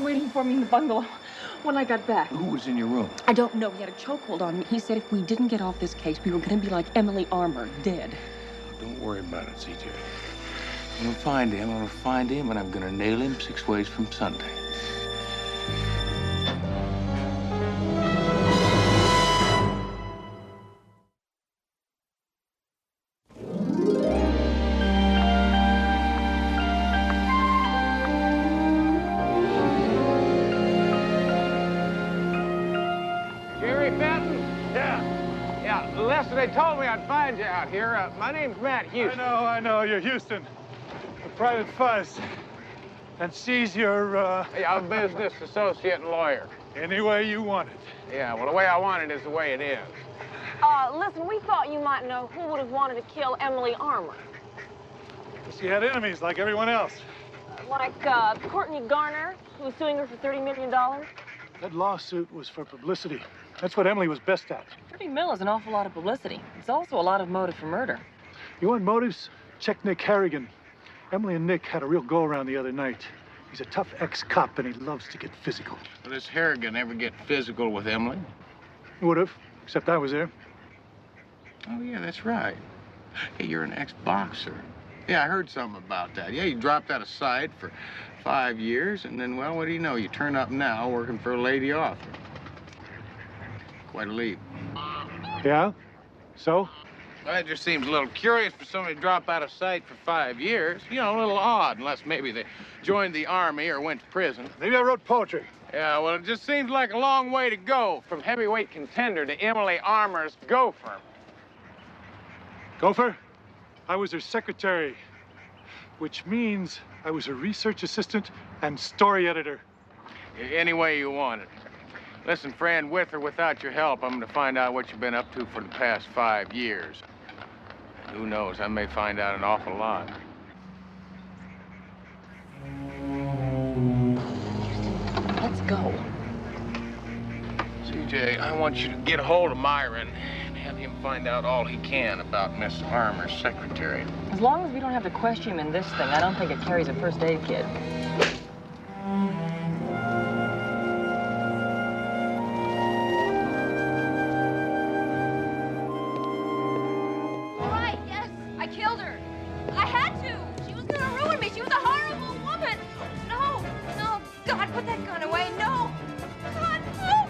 waiting for me in the bungalow when I got back. Who was in your room? I don't know. He had a chokehold on me. He said if we didn't get off this case, we were going to be like Emily Armour, dead. Don't worry about it, CJ. I'm gonna find him, and I'm gonna nail him 6 ways from Sunday. Jerry Fenton? Yeah, Lester, they told me I'd find you out here. My name's Matt Houston. I know. You're Houston. Private Fuzz. And C's your, Yeah, I'm a business associate and lawyer. Any way you want it. Yeah, well, the way I want it is the way it is. Listen, we thought you might know who would have wanted to kill Emily Armour. She had enemies like everyone else. Like, Courtney Garner, who was suing her for $30 million. That lawsuit was for publicity. That's what Emily was best at. 30 mil is an awful lot of publicity. It's also a lot of motive for murder. You want motives? Check Nick Harrigan. Emily and Nick had a real go-around the other night. He's a tough ex-cop, and he loves to get physical. Well, does Harrigan ever get physical with Emily? Would have, except I was there. Oh, yeah, that's right. Hey, you're an ex-boxer. Yeah, I heard something about that. Yeah, you dropped out of sight for 5 years, and then, well, what do you know? You turn up now working for a lady author. Quite a leap. Yeah? So? Well, it just seems a little curious for somebody to drop out of sight for 5 years. You know, a little odd, unless maybe they joined the army or went to prison. Maybe I wrote poetry. Yeah, well, it just seems like a long way to go from heavyweight contender to Emily Armour's gopher. Gopher? I was her secretary, which means I was her research assistant and story editor. Any way you want it. Listen, friend, with or without your help, I'm going to find out what you've been up to for the past 5 years. And who knows, I may find out an awful lot. Let's go. CJ, I want you to get a hold of Myron and have him find out all he can about Miss Armour's secretary. As long as we don't have to question him in this thing, I don't think it carries a first aid kit. All right, yes, I killed her. I had to. She was gonna ruin me. She was a horrible woman. No, no, God, put that gun away. No. God, no,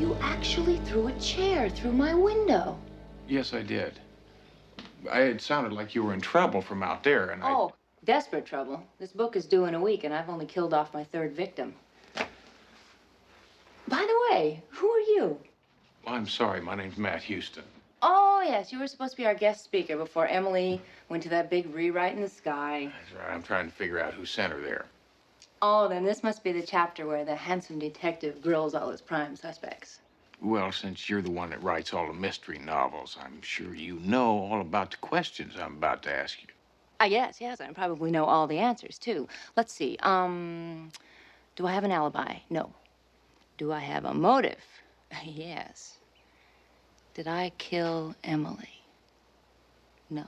You actually threw a chair through my window. Yes, I did. It sounded like you were in trouble from out there, and Oh, desperate trouble. This book is due in a week, and I've only killed off my third victim. By the way, who are you? I'm sorry, my name's Matt Houston. Oh, yes, you were supposed to be our guest speaker before Emily went to that big rewrite in the sky. That's right, I'm trying to figure out who sent her there. Oh, then this must be the chapter where the handsome detective grills all his prime suspects. Well, since you're the one that writes all the mystery novels, I'm sure you know all about the questions I'm about to ask you. Yes, I probably know all the answers, too. Let's see, do I have an alibi? No. Do I have a motive? Yes. Did I kill Emily? No.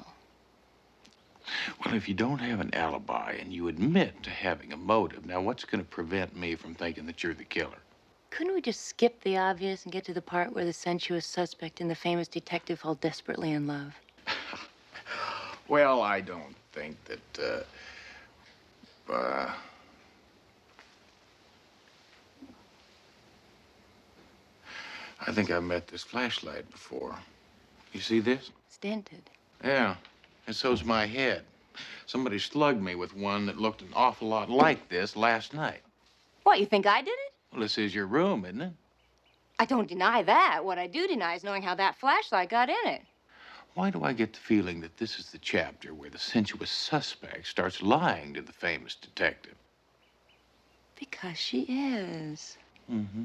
Well, if you don't have an alibi and you admit to having a motive, now what's going to prevent me from thinking that you're the killer? Couldn't we just skip the obvious and get to the part where the sensuous suspect and the famous detective fall desperately in love? Well, I don't think that, I think I've met this flashlight before. You see this? It's dented. Yeah, and so's my head. Somebody slugged me with one that looked an awful lot like this last night. What, you think I did it? Well, this is your room, isn't it? I don't deny that. What I do deny is knowing how that flashlight got in it. Why do I get the feeling that this is the chapter where the sensuous suspect starts lying to the famous detective? Because she is. Mm-hmm.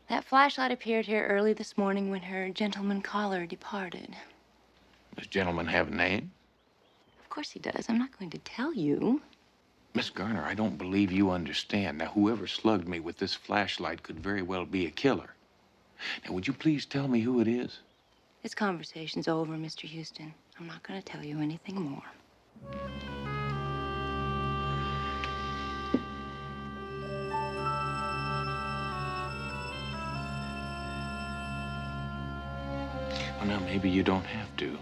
That flashlight appeared here early this morning when her gentleman caller departed. Does gentleman have a name? Of course he does. I'm not going to tell you. Miss Garner, I don't believe you understand. Now, whoever slugged me with this flashlight could very well be a killer. Now, would you please tell me who it is? This conversation's over, Mr. Houston. I'm not going to tell you anything more. Well, now, maybe you don't have to.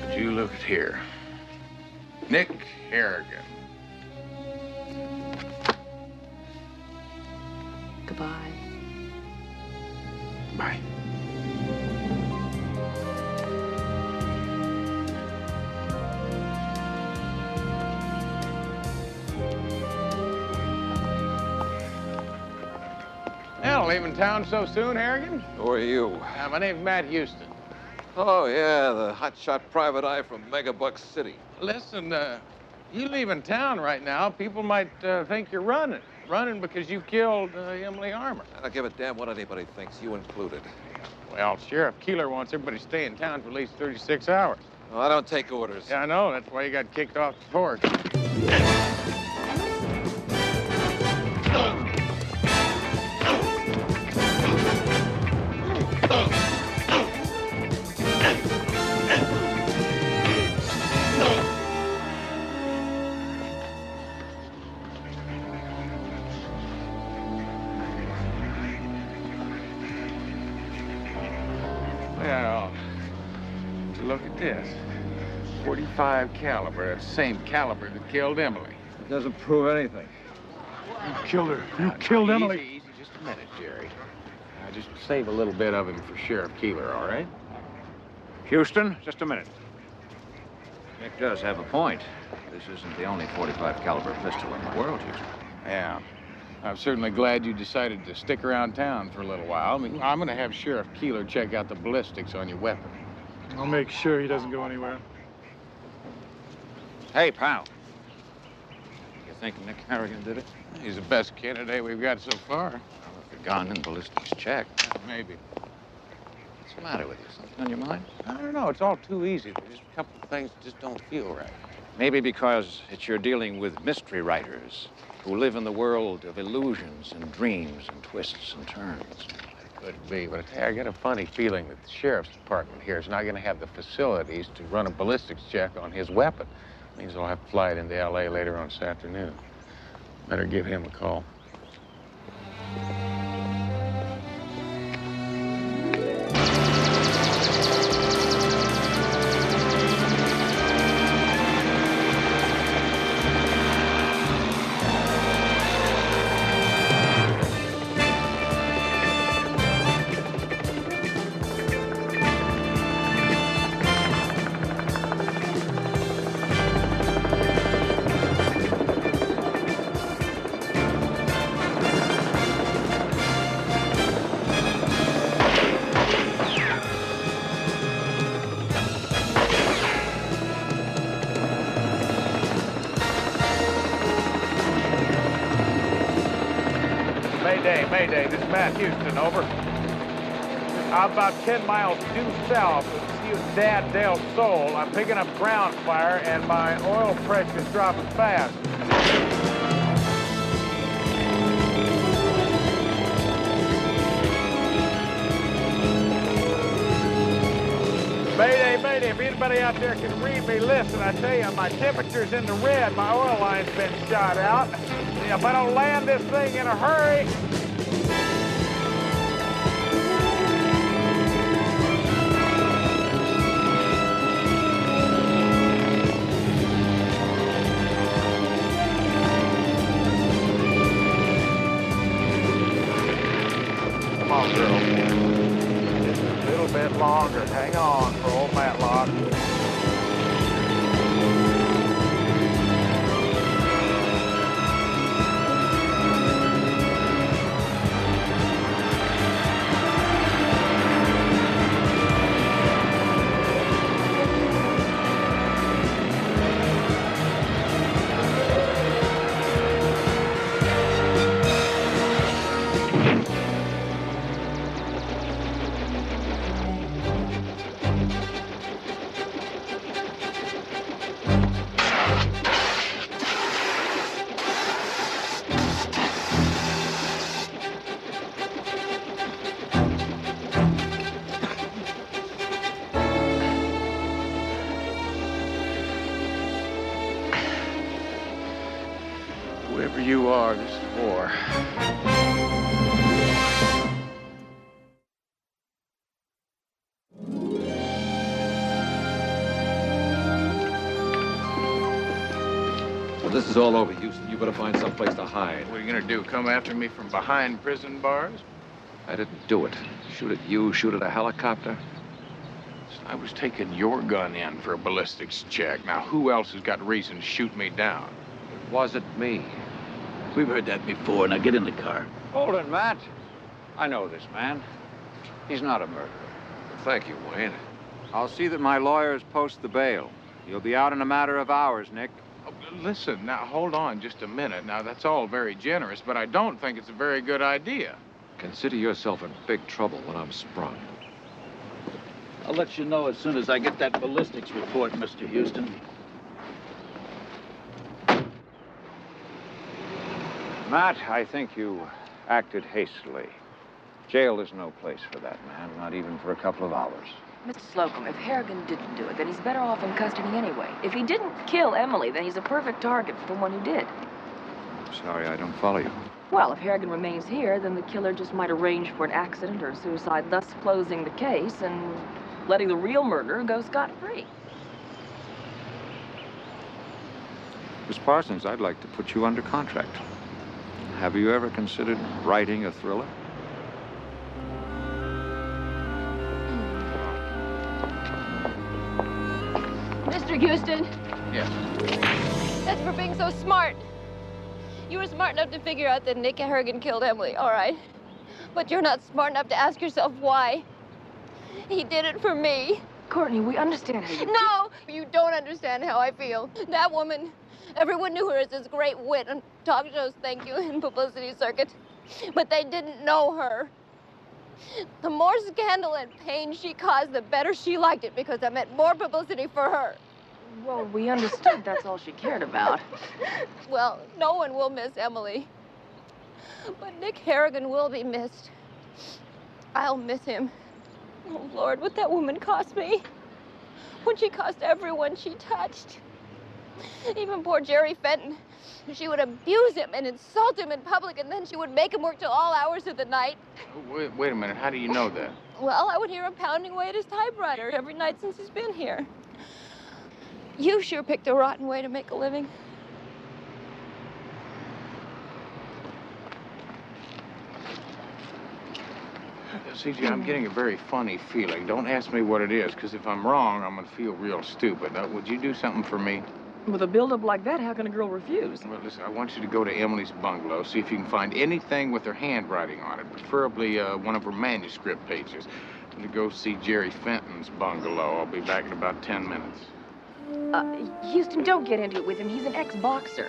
But you look at here. Nick Harrigan. Goodbye. Bye. Well, leaving town so soon, Harrigan? Who are you? My name's Matt Houston. Oh, yeah, the hotshot private eye from Megabuck City. Listen, you leaving town right now, people might think you're running. Running because you killed Emily Armour. I don't give a damn what anybody thinks, you included. Well, Sheriff Keeler wants everybody to stay in town for at least 36 hours. Well, I don't take orders. Yeah, I know. That's why you got kicked off the force. Well, look at this. 45 caliber. That's the same caliber that killed Emily. It doesn't prove anything. You killed her. You killed Emily. Easy, just a minute, Jerry. Just save a little bit of him for Sheriff Keeler, all right? Houston, just a minute. Nick does have a point. This isn't the only 45 caliber pistol in the world, Houston. Yeah. I'm certainly glad you decided to stick around town for a little while. I mean, I'm going to have Sheriff Keeler check out the ballistics on your weapon. I'll make sure he doesn't go anywhere. Hey, pal. You think Nick Harrigan did it? He's the best candidate we've got so far. Well, if the gun and ballistics check. Maybe. What's the matter with you? Something on your mind? I don't know. It's all too easy. There's just a couple of things that just don't feel right. Maybe because you're dealing with mystery writers who live in the world of illusions and dreams and twists and turns. Could be, but I got a funny feeling that the sheriff's department here is not going to have the facilities to run a ballistics check on his weapon. Means I'll have to fly it into L.A. later on this afternoon. Better give him a call. Mayday, this is Matt Houston, over. I'm about 10 miles due south of Ciudad del Sol. I'm picking up ground fire, and my oil pressure's dropping fast. Mayday, if anybody out there can read me, listen, I tell you, my temperature's in the red. My oil line's been shot out. If I don't land this thing in a hurry, come on, girl. Just a little bit longer. Hang on for old Matlock. more. Well, this is all over, Houston. You better find someplace to hide. What are you gonna do, come after me from behind prison bars? I didn't do it. Shoot at you, shoot at a helicopter. I was taking your gun in for a ballistics check. Now, who else has got reason to shoot me down? It wasn't me. We've heard that before. Now get in the car. Hold it, Matt. I know this man. He's not a murderer. Thank you, Wayne. I'll see that my lawyers post the bail. You'll be out in a matter of hours, Nick. Oh, listen, now, hold on just a minute. Now, that's all very generous, but I don't think it's a very good idea. Consider yourself in big trouble when I'm sprung. I'll let you know as soon as I get that ballistics report, Mr. Houston. Matt, I think you acted hastily. Jail is no place for that man, not even for a couple of hours. Mr. Slocum, if Harrigan didn't do it, then he's better off in custody anyway. If he didn't kill Emily, then he's a perfect target for the one who did. Sorry, I don't follow you. Well, if Harrigan remains here, then the killer just might arrange for an accident or suicide, thus closing the case and letting the real murderer go scot-free. Miss Parsons, I'd like to put you under contract. Have you ever considered writing a thriller? Mr. Houston, Yes. that's for being so smart. You were smart enough to figure out that Nick Harrigan killed Emily, all right. But you're not smart enough to ask yourself why. He did it for me. Courtney, we understand how you... No, you don't understand how I feel. That woman, everyone knew her as this great wit on talk shows, thank you, and publicity circuit. But they didn't know her. The more scandal and pain she caused, the better she liked it because that meant more publicity for her. Well, we understood that's all she cared about. Well, no one will miss Emily. But Nick Harrigan will be missed. I'll miss him. Oh, Lord, what that woman cost me. What she cost everyone she touched. Even poor Jerry Fenton. She would abuse him and insult him in public, and then she would make him work till all hours of the night. Wait a minute, how do you know that? Well, I would hear him pounding away at his typewriter every night since he's been here. You sure picked a rotten way to make a living. CJ, I'm getting a very funny feeling. Don't ask me what it is, because if I'm wrong, I'm going to feel real stupid. Now, would you do something for me? With a build-up like that, how can a girl refuse? Well, listen, I want you to go to Emily's bungalow, see if you can find anything with her handwriting on it, preferably one of her manuscript pages. I'm going to go see Jerry Fenton's bungalow. I'll be back in about 10 minutes. Houston, don't get into it with him. He's an ex-boxer.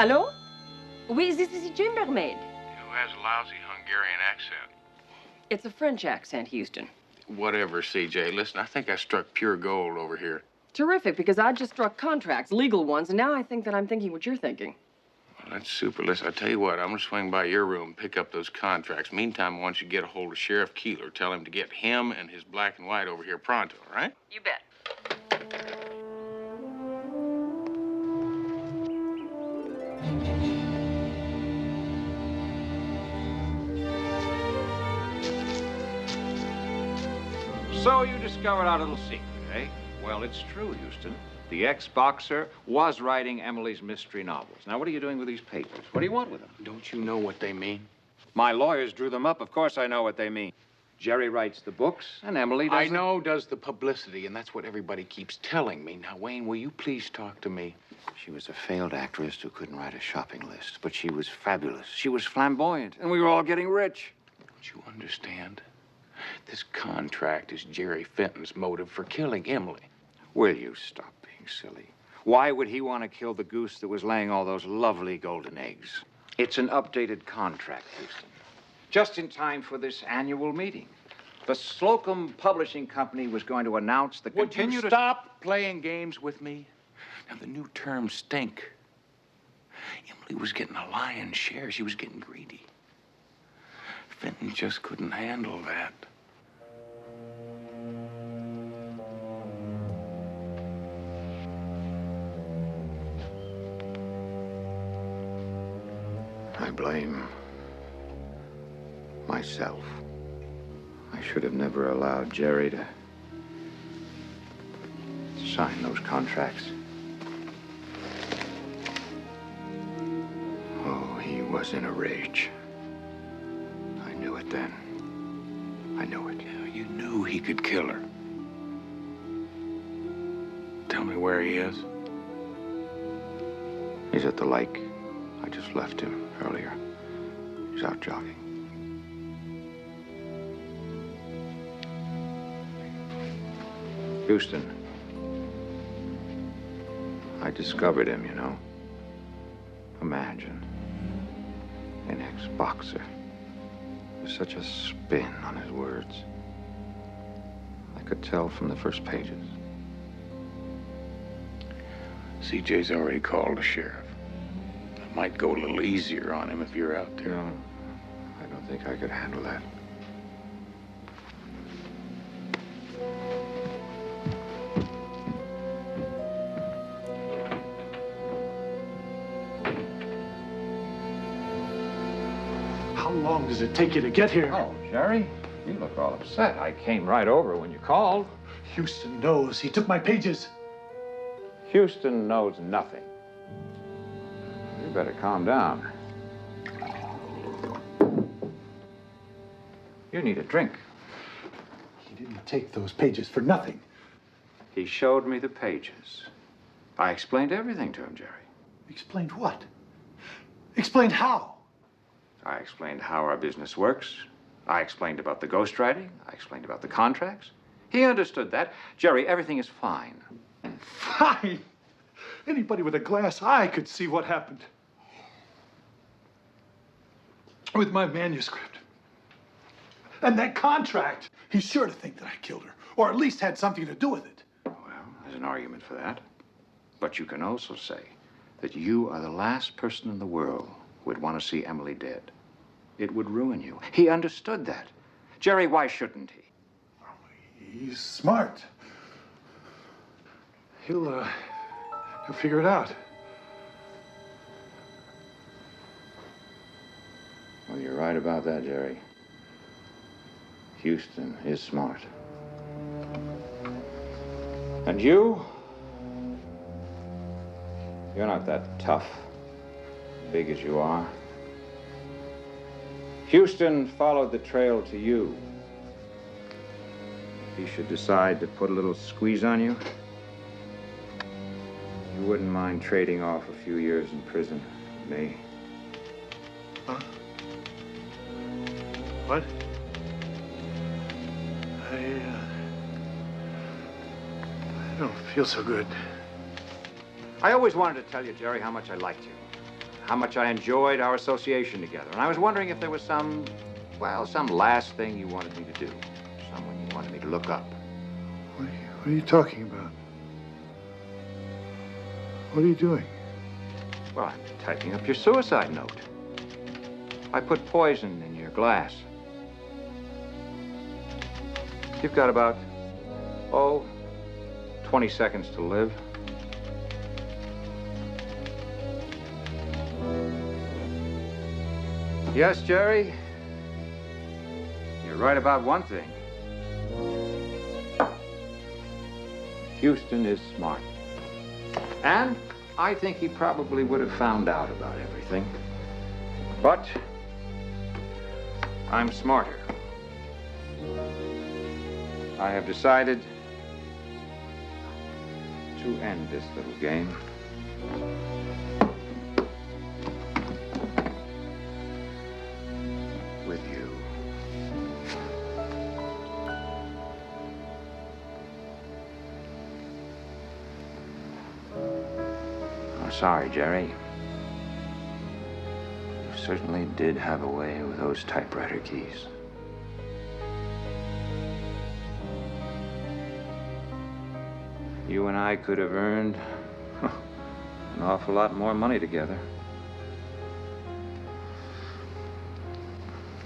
Allô? Oui, this is the chambermaid. You has a lousy Hungarian accent. It's a French accent, Houston. Whatever, CJ. Listen, I think I struck pure gold over here. Terrific, because I just struck contracts, legal ones, and now I think that I'm thinking what you're thinking. Well, that's super. Listen, I tell you what, I'm gonna swing by your room and pick up those contracts. Meantime, I want you to get a hold of Sheriff Keeler. Tell him to get him and his black and white over here pronto, all right? You bet. So you discovered our little secret, eh? Well, it's true, Houston. The ex-boxer was writing Emily's mystery novels. Now, what are you doing with these papers? What do you want with them? Don't you know what they mean? My lawyers drew them up. Of course I know what they mean. Jerry writes the books, and Emily does I know does the publicity, and that's what everybody keeps telling me. Now, Wayne, will you please talk to me? She was a failed actress who couldn't write a shopping list, but she was fabulous. She was flamboyant, and we were all getting rich. Don't you understand? This contract is Jerry Fenton's motive for killing Emily. Will you stop being silly? Why would he want to kill the goose that was laying all those lovely golden eggs? It's an updated contract, Houston. Just in time for this annual meeting. The Slocum Publishing Company was going to announce the Would you stop playing games with me? Now, the new terms stink. Emily was getting a lion's share. She was getting greedy. Fenton just couldn't handle that. I blame myself. I should have never allowed Jerry to sign those contracts. Oh, he was in a rage. I knew it then. I knew it. You knew he could kill her. Tell me where he is. He's at the lake. I just left him earlier. He's out jogging. Houston. I discovered him, you know. Imagine. An ex-boxer. There's such a spin on his words. I could tell from the first pages. CJ's already called the sheriff. I might go a little easier on him if you're out there. No, I don't think I could handle that. How long does it take you to get here? Oh, Jerry, you look all upset. I came right over when you called. Houston knows. He took my pages. Houston knows nothing. You better calm down. You need a drink. He didn't take those pages for nothing. He showed me the pages. I explained everything to him, Jerry. Explained what? Explained how? I explained how our business works. I explained about the ghostwriting. I explained about the contracts. He understood that. Jerry, everything is fine. Fine. Anybody with a glass eye could see what happened. With my manuscript. And that contract. He's sure to think that I killed her, or at least had something to do with it. Well, there's an argument for that. But you can also say that you are the last person in the world who would want to see Emily dead. It would ruin you. He understood that. Jerry, why shouldn't he? He's smart. He'll figure it out. Well, you're right about that, Jerry. Houston is smart. And you're not that tough, big as you are. Houston followed the trail to you. If he should decide to put a little squeeze on you, you wouldn't mind trading off a few years in prison with me. Huh? What? I don't feel so good. I always wanted to tell you, Jerry, how much I liked you. how much I enjoyed our association together. And I was wondering if there was some last thing you wanted me to do, someone you wanted me to look up. What are you talking about? What are you doing? Well, I'm typing up your suicide note. I put poison in your glass. You've got about, 20 seconds to live. Yes, Jerry? You're right about one thing. Houston is smart. And I think he probably would have found out about everything. But I'm smarter. I have decided to end this little game. With you. I'm sorry, Jerry. You certainly did have a way with those typewriter keys. You and I could have earned an awful lot more money together.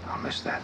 I'll miss that.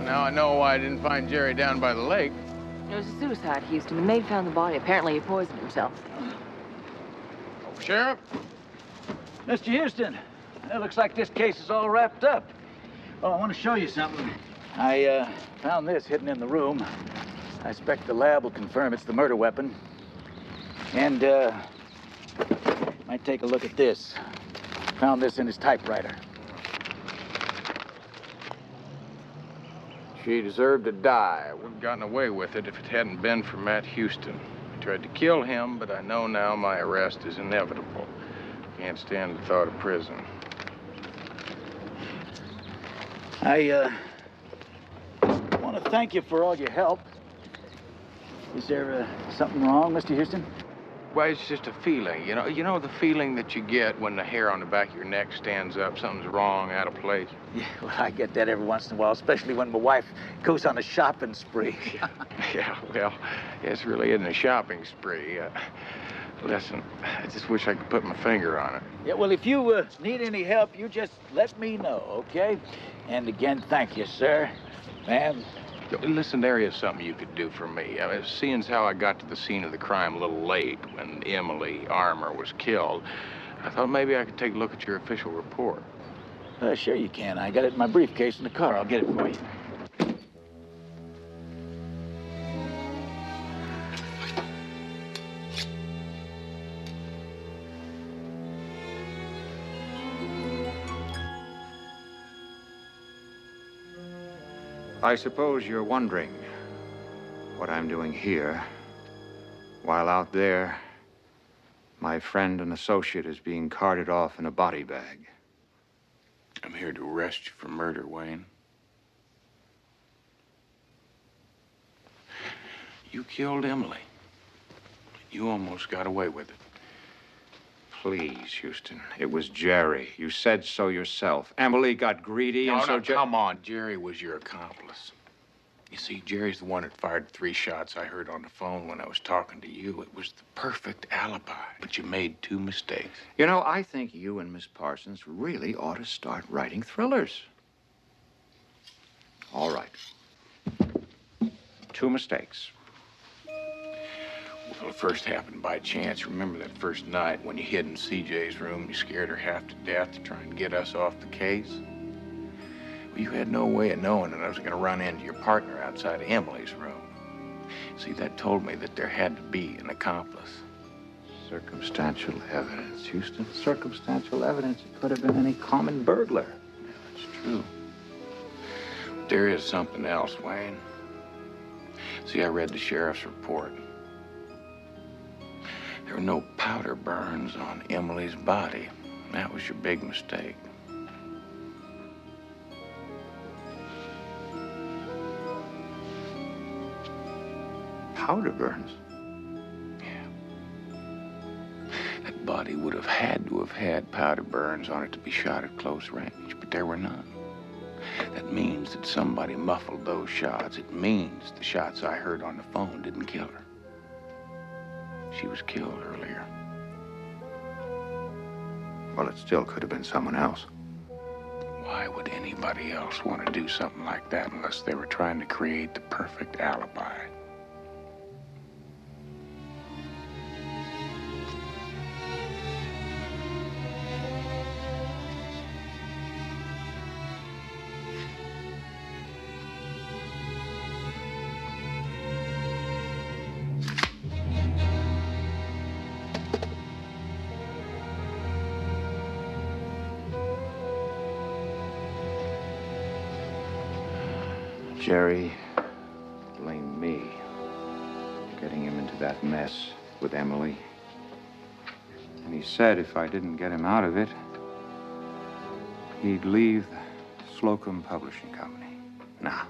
Now I know why I didn't find Jerry down by the lake. It was a suicide, Houston. The maid found the body. Apparently he poisoned himself. Oh, Sheriff? Mr. Houston, it looks like this case is all wrapped up. Oh, I want to show you something. I found this hidden in the room. I expect the lab will confirm it's the murder weapon. And, might take a look at this. Found this in his typewriter. She deserved to die. I would have gotten away with it if it hadn't been for Matt Houston. I tried to kill him, but I know now my arrest is inevitable. Can't stand the thought of prison. I, want to thank you for all your help. Is there, something wrong, Mr. Houston? Well, it's just a feeling, you know the feeling that you get when the hair on the back of your neck stands up, something's wrong, out of place? Yeah, well, I get that every once in a while, especially when my wife goes on a shopping spree. Yeah, well, this really isn't a shopping spree. Listen, I just wish I could put my finger on it. Yeah, well, if you need any help, you just let me know, okay? And again, thank you, sir. Ma'am. Listen, there is something you could do for me. I mean, seeing as how I got to the scene of the crime a little late when Emily Armour was killed, I thought maybe I could take a look at your official report. Sure you can. I got it in my briefcase in the car. I'll get it for you. I suppose you're wondering what I'm doing here, while out there, my friend and associate is being carted off in a body bag. I'm here to arrest you for murder, Wayne. You killed Emily. You almost got away with it. Please, Houston, it was Jerry. You said so yourself. Emily got greedy and so... Come on, Jerry was your accomplice. You see, Jerry's the one that fired 3 shots I heard on the phone when I was talking to you. It was the perfect alibi, but you made 2 mistakes. You know, I think you and Miss Parsons really ought to start writing thrillers. All right. 2 mistakes. Well, it first happened by chance. Remember that first night when you hid in CJ's room? You scared her half to death to try and get us off the case? Well, you had no way of knowing that I was going to run into your partner outside of Emily's room. See, that told me that there had to be an accomplice. Circumstantial evidence, Houston. Circumstantial evidence. It could have been any common burglar. Yeah, that's true. But there is something else, Wayne. See, I read the sheriff's report. There were no powder burns on Emily's body. That was your big mistake. Powder burns? Yeah. That body would have had to have had powder burns on it to be shot at close range, but there were none. That means that somebody muffled those shots. It means the shots I heard on the phone didn't kill her. She was killed earlier. Well, it still could have been someone else. Why would anybody else want to do something like that unless they were trying to create the perfect alibi? Jerry blamed me for getting him into that mess with Emily. And he said if I didn't get him out of it, he'd leave the Slocum Publishing Company. Now,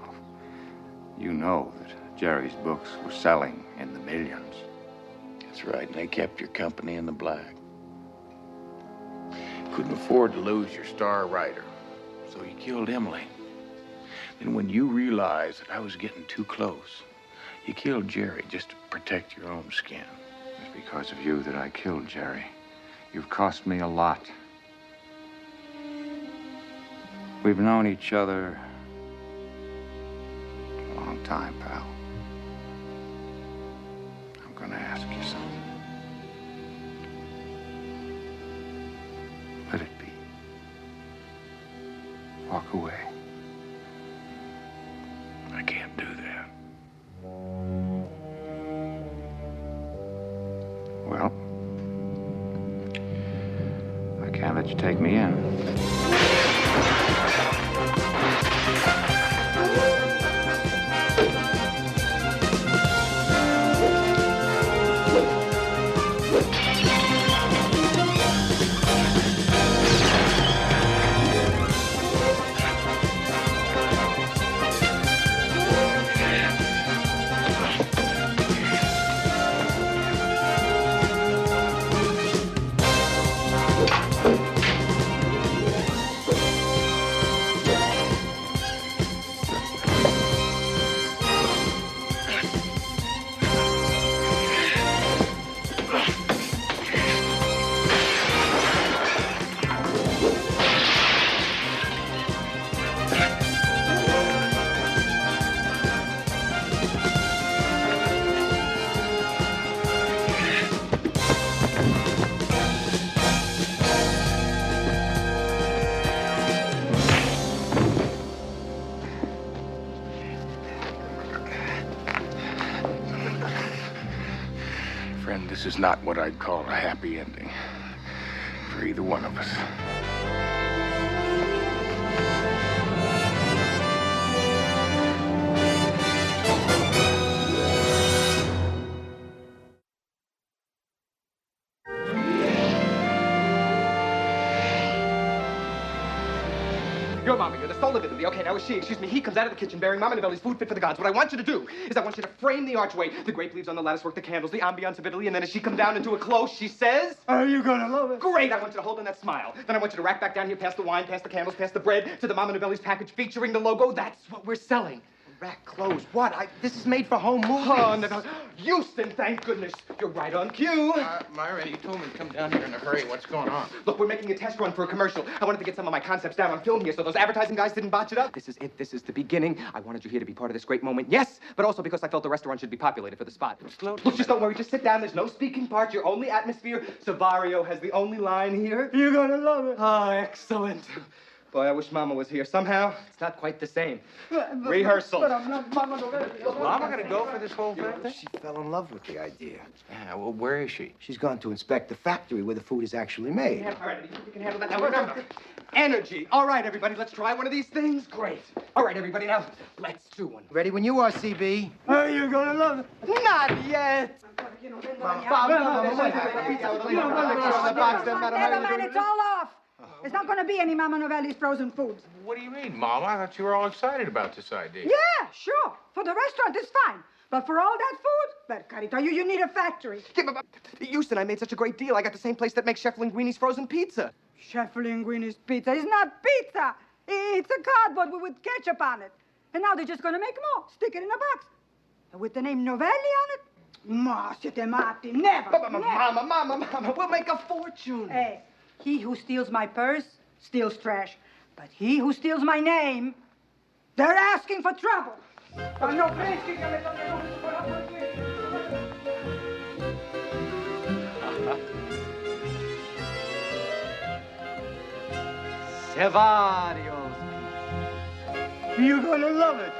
you know that Jerry's books were selling in the millions. That's right, and they kept your company in the black. Couldn't afford to lose your star writer, so you killed Emily. And when you realized that I was getting too close, you killed Jerry just to protect your own skin. It's because of you that I killed Jerry. You've cost me a lot. We've known each other a long time, pal. I'm gonna ask you something. Let it be. Walk away. I can't do that. Well, I can't let you take me in. Friend, this is not what I'd call a happy ending for either one of us. Your mama, you're the soul of Italy. Okay, now is she, excuse me, he comes out of the kitchen bearing Mama Novelli's food fit for the gods. What I want you to do is I want you to frame the archway, the grape leaves on the latticework, the candles, the ambiance of Italy, and then as she comes down into a close, she says... Are you gonna love it? Great, I want you to hold in that smile. Then I want you to rack back down here past the wine, past the candles, past the bread, to the Mama Novelli's package featuring the logo. That's what we're selling. Rack clothes. What? This is made for home movies. Oh, no. Houston, thank goodness. You're right on cue. Myra, you told me to come down here in a hurry. What's going on? Look, we're making a test run for a commercial. I wanted to get some of my concepts down on film here so those advertising guys didn't botch it up. This is it. This is the beginning. I wanted you here to be part of this great moment. Yes, but also because I felt the restaurant should be populated for the spot. Look, just don't worry. Just sit down. There's no speaking part. Your only atmosphere. Savario has the only line here. You're gonna love it. Oh, excellent. Boy, I wish Mama was here. Somehow, it's not quite the same. Rehearsal. Is Mama gonna go for this whole thing? She fell in love with the idea. Yeah, well, where is she? She's gone to inspect the factory where the food is actually made. All right, you can handle that. Now, remember, energy. All right, everybody, let's try one of these things. Great. All right, everybody, now, let's do one. Ready when you are, CB. Oh, you're gonna love it. Not yet. Never mind, it's all off. There's not going to be any Mama Novelli's frozen foods. What do you mean, Mama? I thought you were all excited about this idea. Yeah, sure. For the restaurant, it's fine. But for all that food, but Carita, you need a factory. Yeah, but Houston, I made such a great deal. I got the same place that makes Chef Linguini's frozen pizza. Chef Linguini's pizza is not pizza. It's a cardboard with ketchup on it. And now they're just going to make more. Stick it in a box. And with the name Novelli on it? Ma, siete matti. Never. Mama, we'll make a fortune. Hey, he who steals my purse steals trash. But he who steals my name, they're asking for trouble. Sevario's pizza. You're gonna love it.